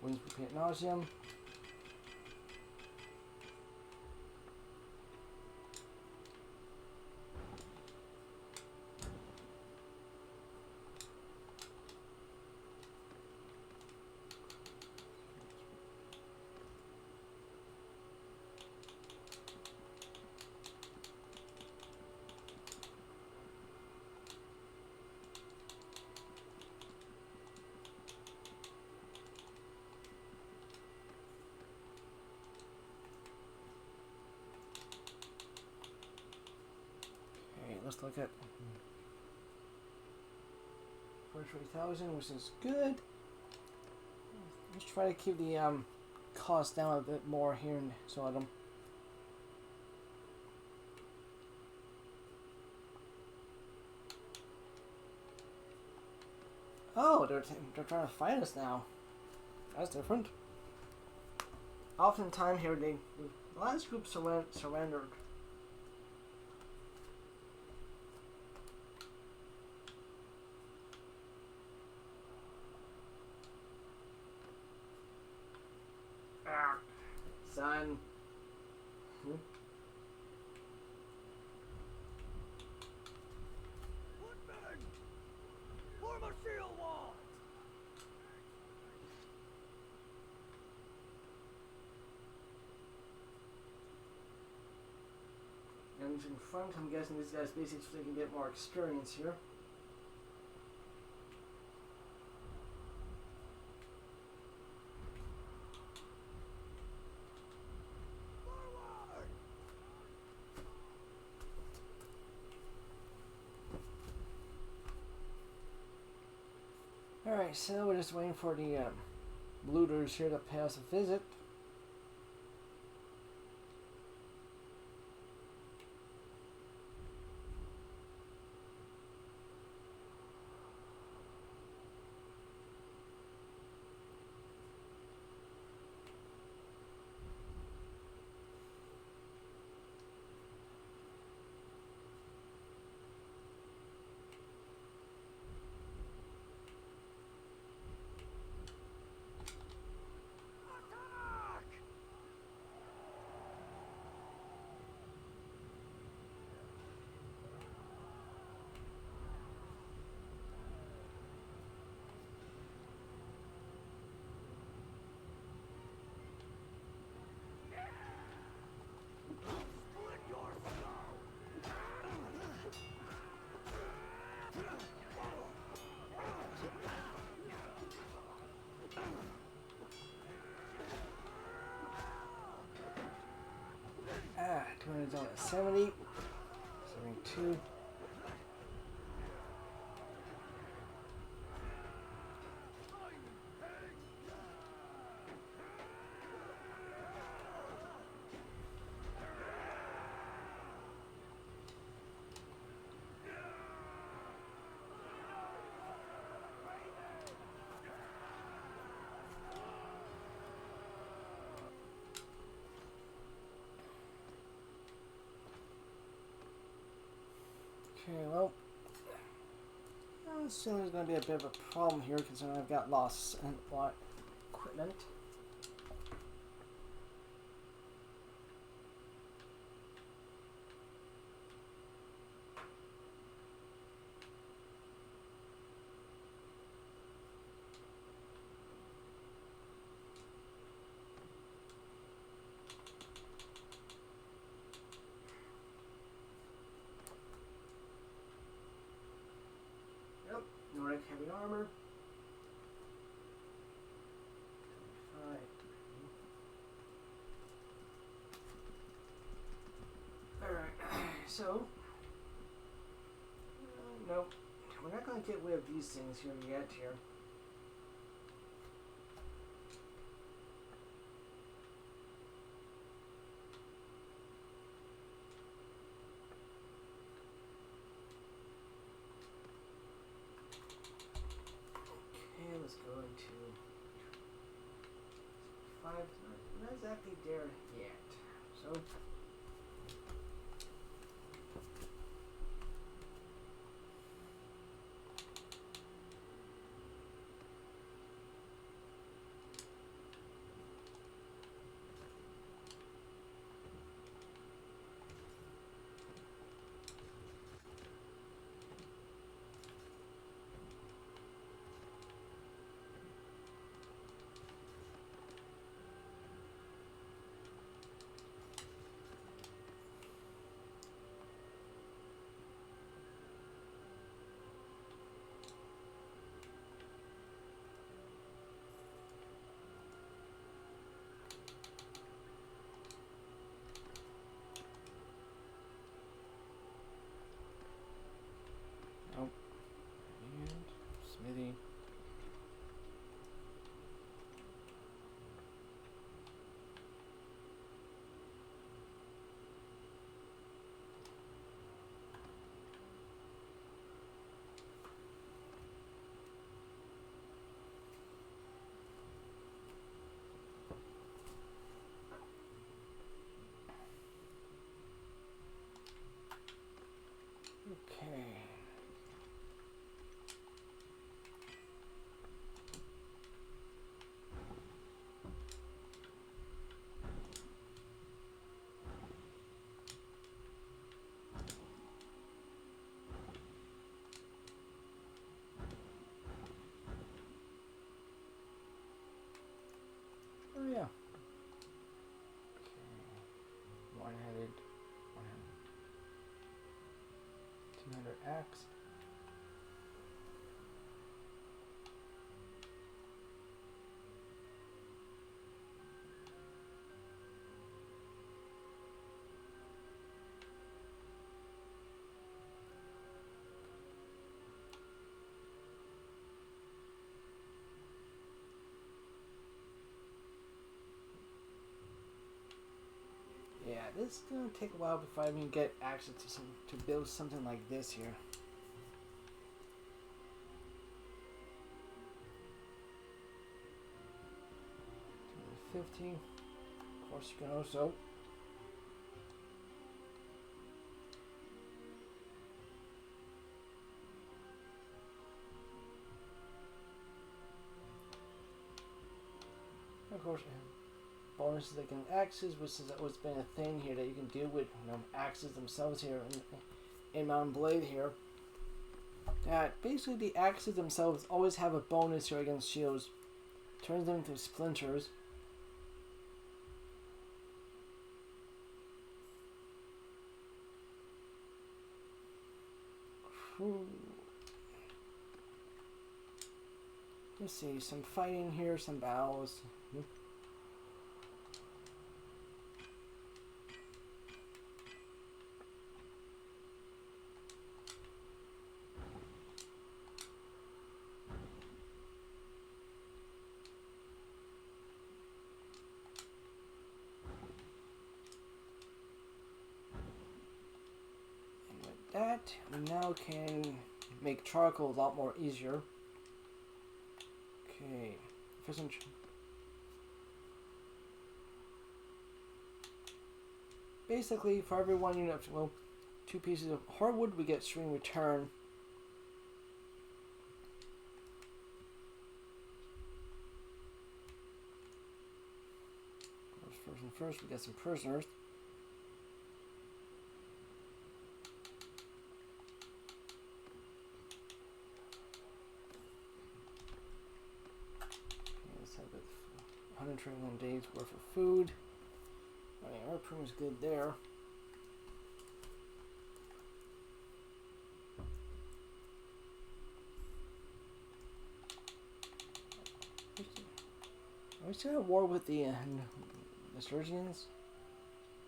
wins repeat ad nauseum. Let's look at 43,000, which is good. Let's try to keep the cost down a bit more here in Sodom. Oh, they're trying to fight us now. That's different. Oftentimes here, the last group surrendered. Son. Woodman! Form a shield wall! And in front, I'm guessing these guys basically so they can get more experience here. Alright, so we're just waiting for the looters here to pay us a visit. Ah, 200 down at 70. 72. Okay, well, soon there's going to be a bit of a problem here considering I've got lost and a lot of equipment. Nordic heavy armor. 25. Alright, so. Nope. We're not going to get rid of these things here yet here. Let's go into 5. Not exactly there yet. So axe. Yeah, this is gonna take a while before I even get access to build something like this here. 50. Of course, you can also. Of course, bonuses like an axes, which has always been a thing here that you can do with axes themselves here in Mount Blade here. That basically the axes themselves always have a bonus here against shields. Turns them into splinters. Let's see, some fighting here, some battles. That we now can make charcoal a lot more easier. Okay, basically for every 1 unit, well, 2 pieces of hardwood, we get string return. First, we get some prisoners. Let's have 121 days worth of food. Alright, our pretty much good there. Are we still at war with the Surgeons?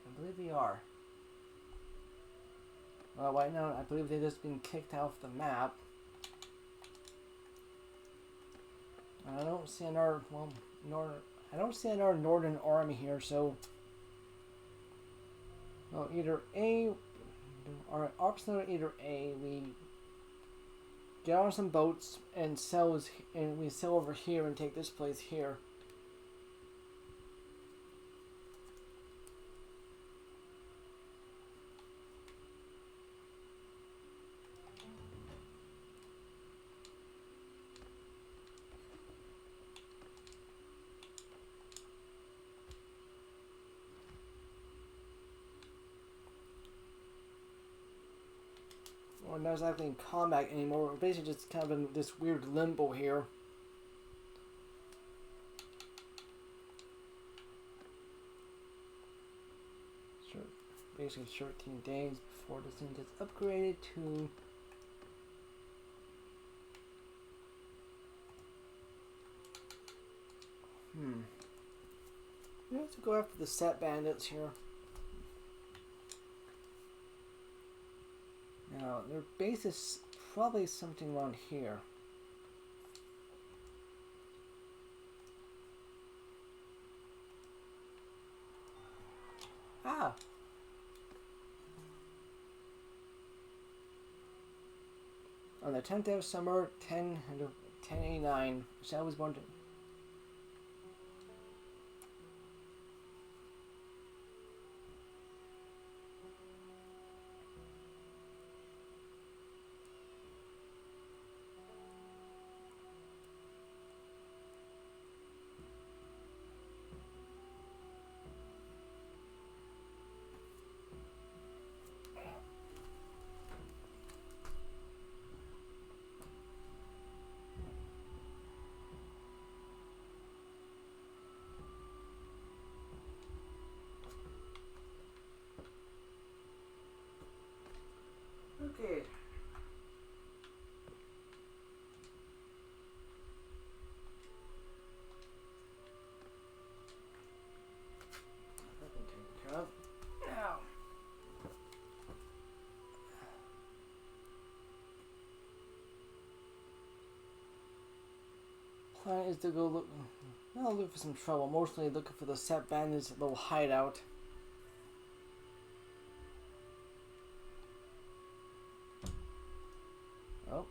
I believe they are. Well, right now, I believe they've just been kicked off the map. I don't see another, I don't see another northern army here, so... Well, either A, or option either A, we get on some boats and we sail over here and take this place here. We're not exactly in combat anymore. We're basically just kind of in this weird limbo here. Basically 13 days before this thing gets upgraded to... We have to go after the set bandits here. Now, their base is probably something around here. Ah! On the 10th day of summer, 1089, which I was born to... plan is to go look. I'll look for some trouble. Mostly looking for the set bandits' little hideout. Oh.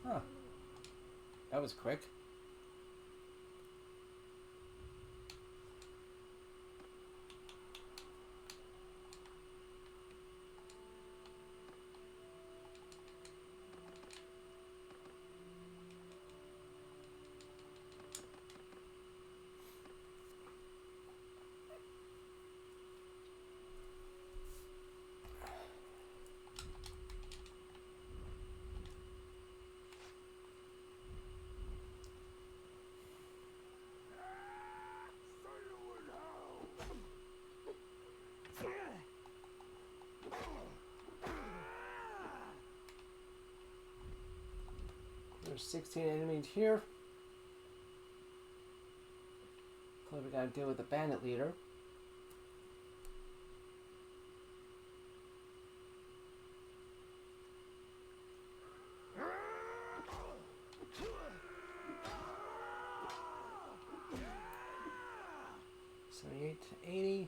Huh. That was quick. There's 16 enemies here. Probably gotta deal with the bandit leader. $78 to $80.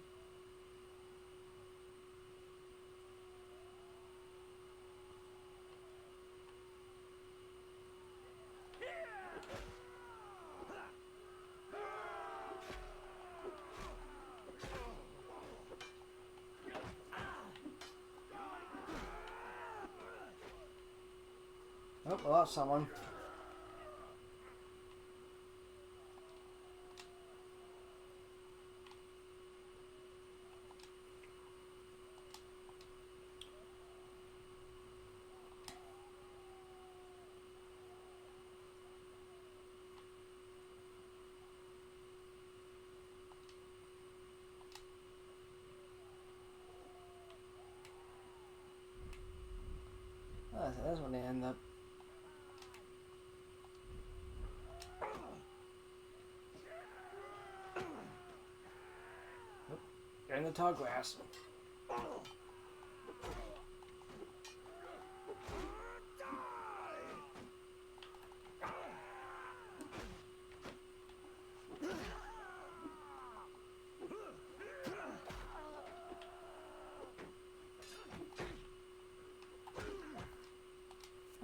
Oh, I lost someone. Oh, that's when they end up. Nope. They're in the tall grass.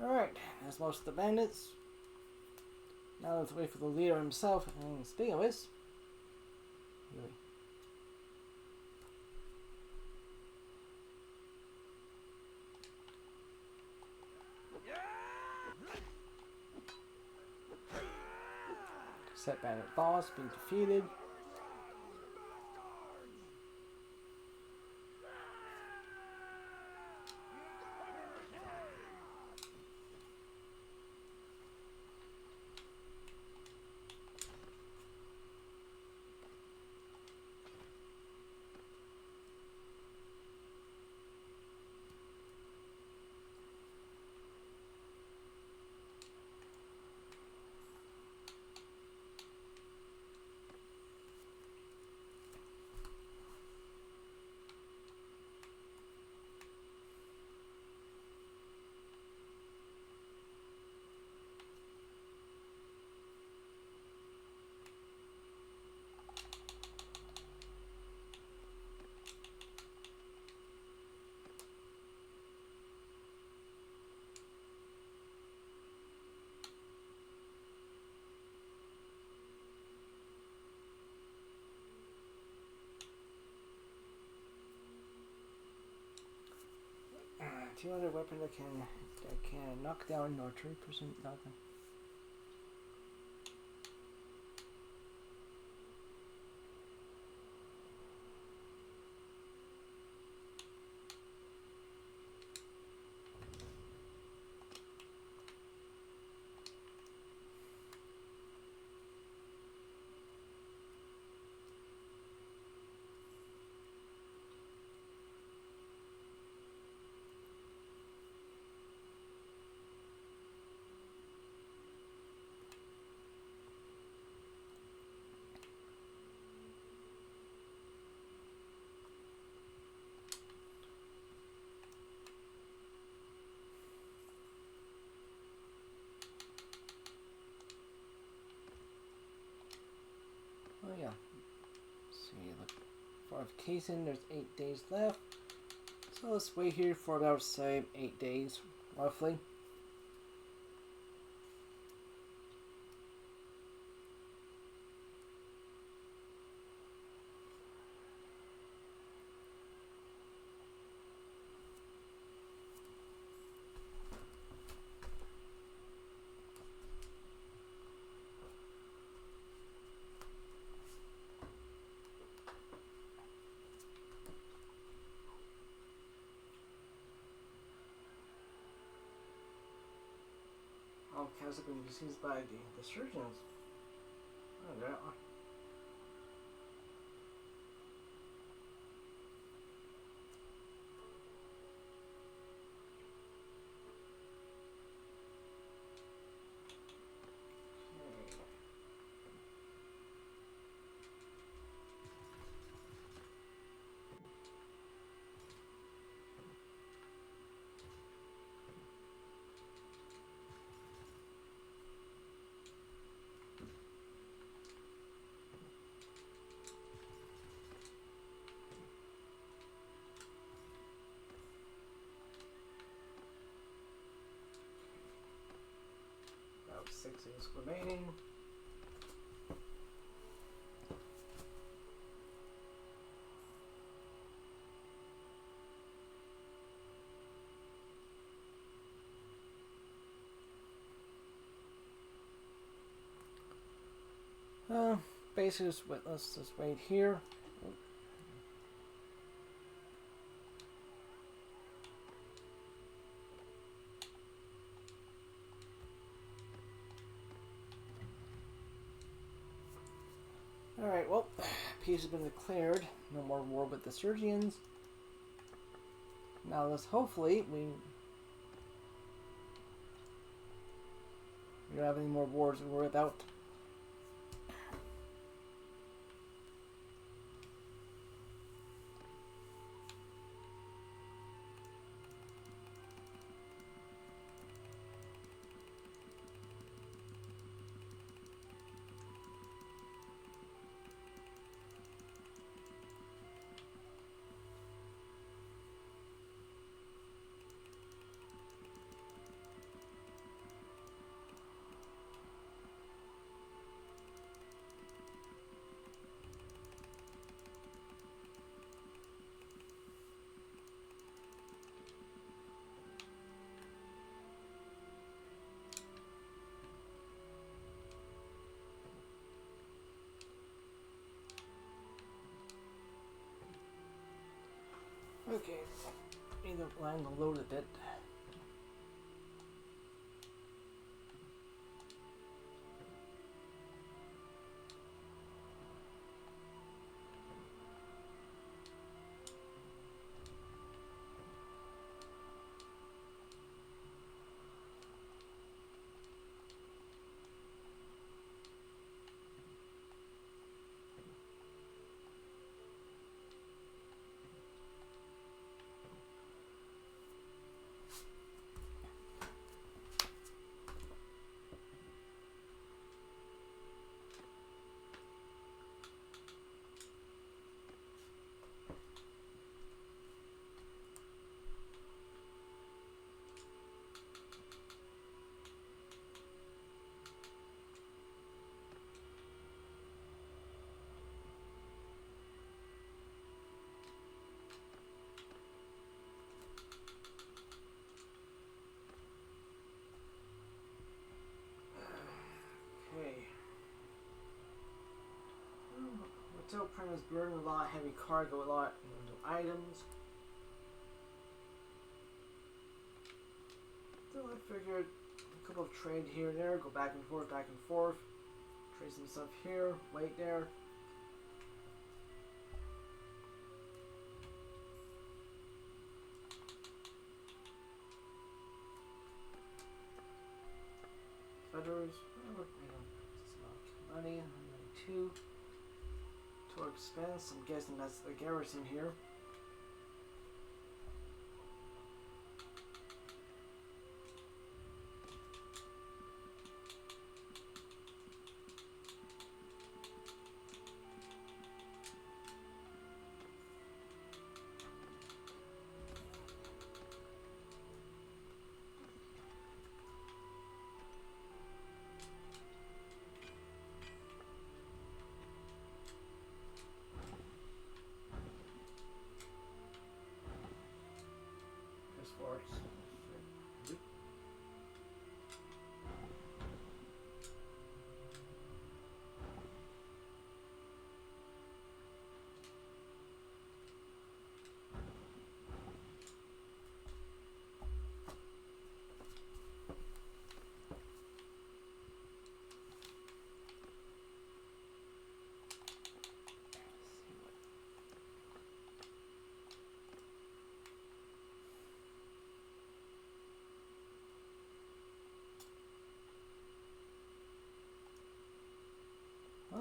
Alright, that's most of the bandits. Now let's wait for the leader himself. And speaking of this, set bandit boss being defeated. Two other weapon that can knock down or 3% nothing. fortification. There's 8 days left. So let's wait here for about, say, 8 days, roughly. All cows have been besieged by the surgeons. Oh, there are. About 6 days remaining. Basically, let's just wait here. Alright, well, peace has been declared. No more war with the Sergians. Now let's hopefully we don't have any more wars to worry about. Okay, need to land the load a bit. Okay. Hotel premise burden a lot, heavy cargo, a lot of items. So I figured a couple of trade here and there, go back and forth, trade some stuff here, wait there. Feathers, money, 192. Total expense, I'm guessing that's the garrison here.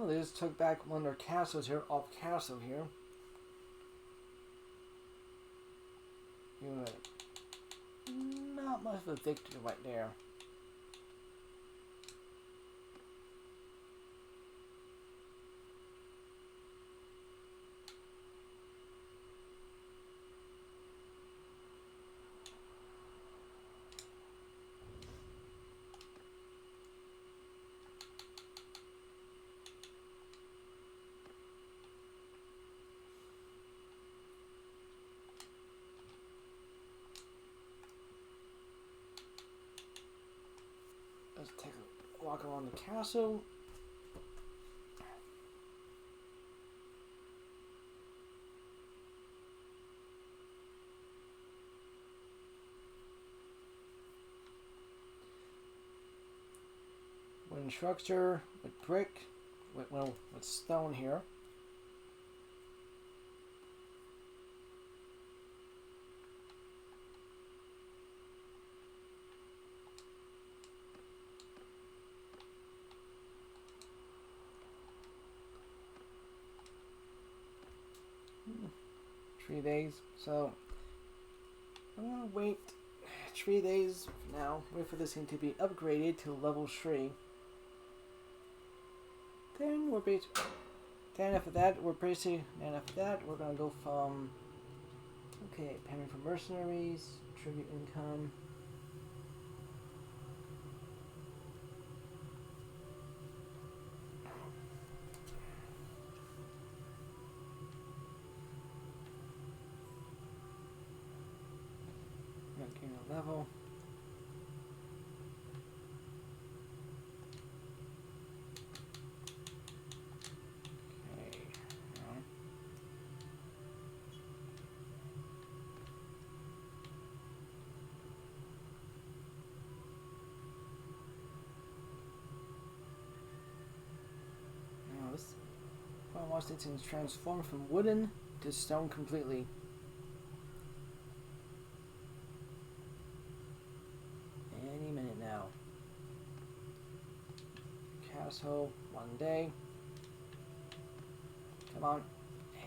Oh, they just took back one of their castles here, off castle here. Not much of a victory right there. Let's take a walk around the castle. Wooden structure with brick, with stone here. Hmm. 3 days, so I'm gonna wait 3 days now. Wait for this thing to be upgraded to level 3. Then we're basically. Then after that, we're gonna go from. Okay, payment for mercenaries, tribute income. Not getting a level. Watch it transform from wooden to stone completely. Any minute now. Castle, 1 day. Come on.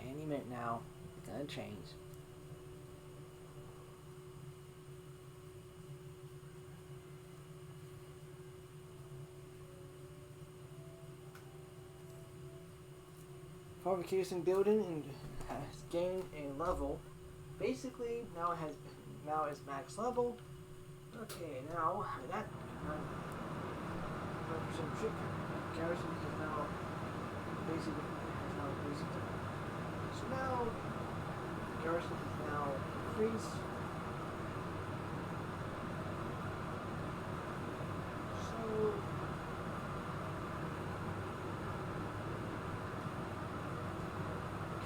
Any minute now. It's gonna change. Fortification building and has gained a level. Basically, now it's max level. Okay, now that 100% trick garrison has now basically so now garrison is now increased. So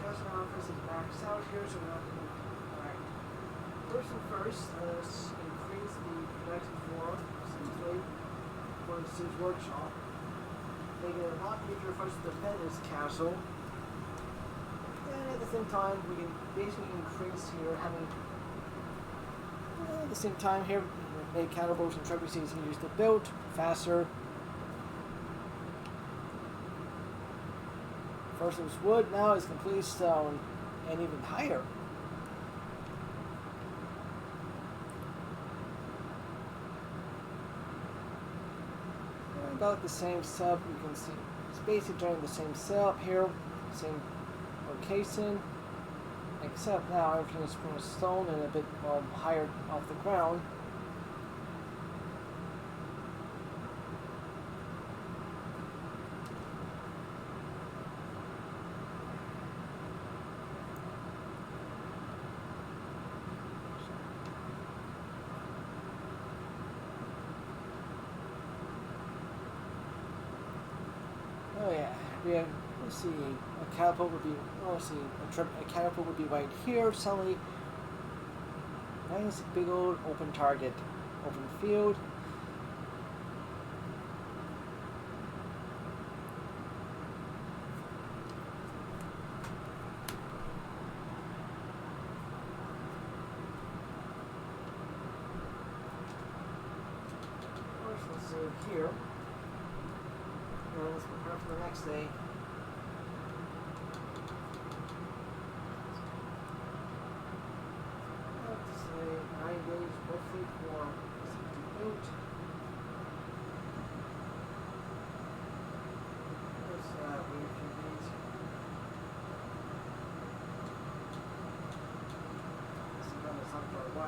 office is maxed out here, so we're not going to. Alright. First and first, let's increase the production floor simply for the Siege Workshop. Make it a lot easier for us to defend this castle. And at the same time, we can basically increase here, having. At the same time, here, make catapults and trebuchets easier to build faster. First it was wood, now it's completely stone, and even higher. And about the same setup, you can see it's basically doing the same setup here, same location, except now everything is from stone and a bit higher off the ground. Oh yeah, we have, let's see, a catapult would be, a catapult would be right here, suddenly, nice big old open target, open field. First, let's save here. And let's prepare for the next day.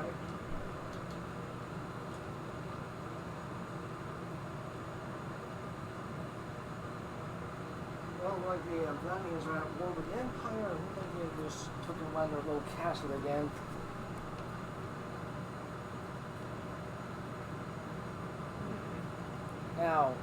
Alright. Well, like the Vladimirs are at war with the Empire, and like they just took them on their little castle again. Now,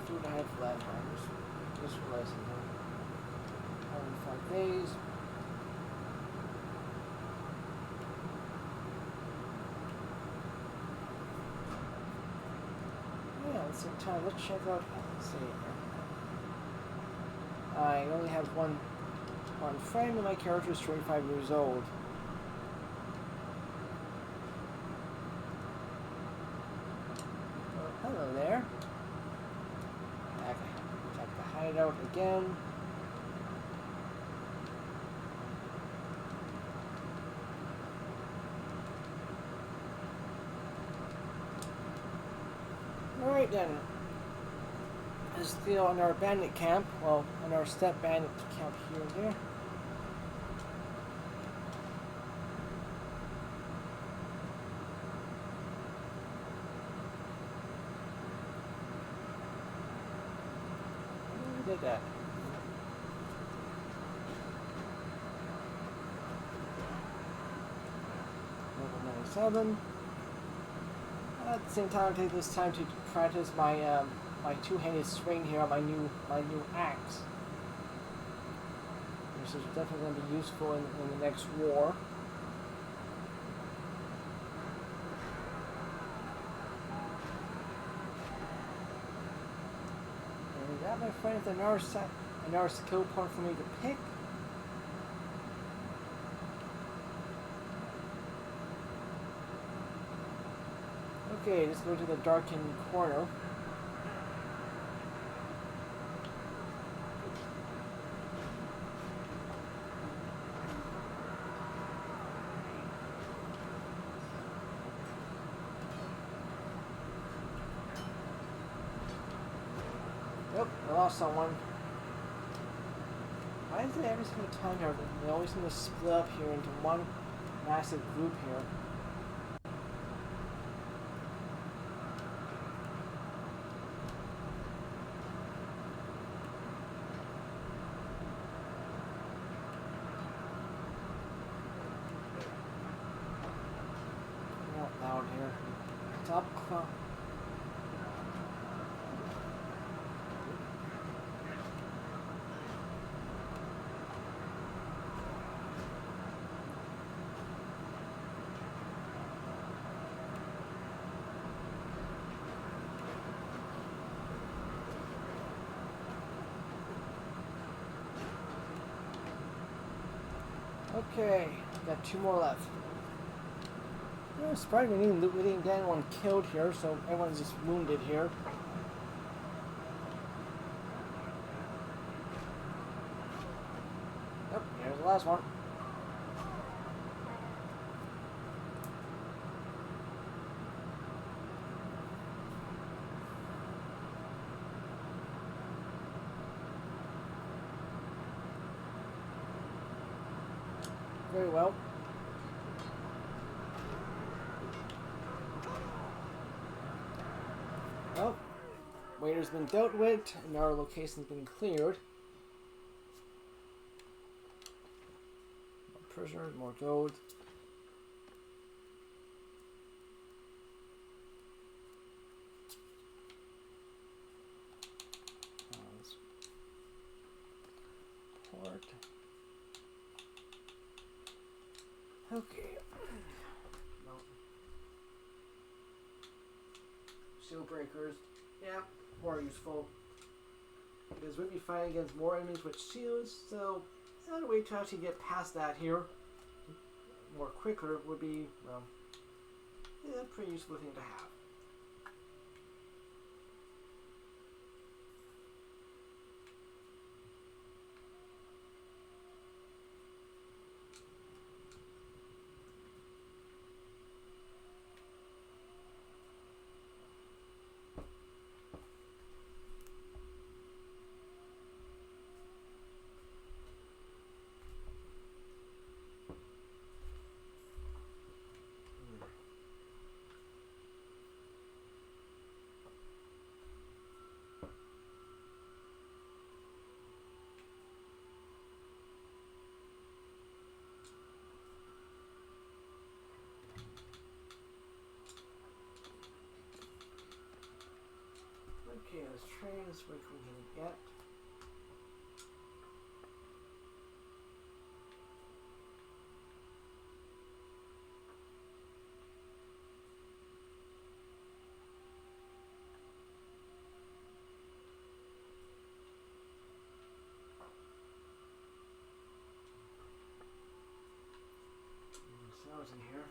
food I have left. I'm just realizing that. 5 days. Yeah, at the same time, let's check out. Let's see. I only have one friend, and my character is 25 years old. Oh, hello there. Check the hideout again. Alright then. Let's deal on our bandit camp. Well, on our step bandit camp here and there. We did that. Level 97. At the same time, I take this time to practice my my two-handed swing here on my new axe. This is definitely going to be useful in the next war. And that, my friend, is another skill point for me to pick. Okay, let's go to the darkened corner. Yep, I lost someone. Why is it every single time here? They always seem to split up here into one massive group here. Loud here. Top clock. Okay, got 2 more left. Surprisingly, we didn't get anyone killed here, so everyone's just wounded here. Yep, here's the last one. Very well. Well, waiter's been dealt with, and our location's been cleared. More prisoners, more gold. Port. Okay. Shield breakers, yeah, more useful. Because we'd be fighting against more enemies with shields, so another way to actually get past that here more quicker would be, well, yeah, a pretty useful thing to have. trains we can get. Snow's in here.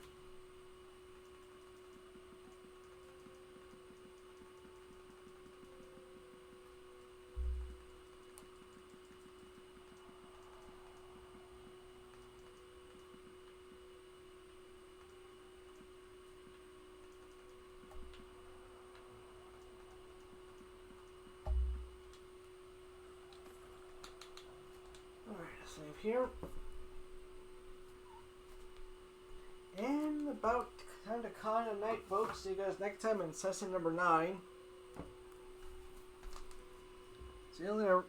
Alright, save here. And about time to call it a night, folks. See you guys next time in session number 9. See you later.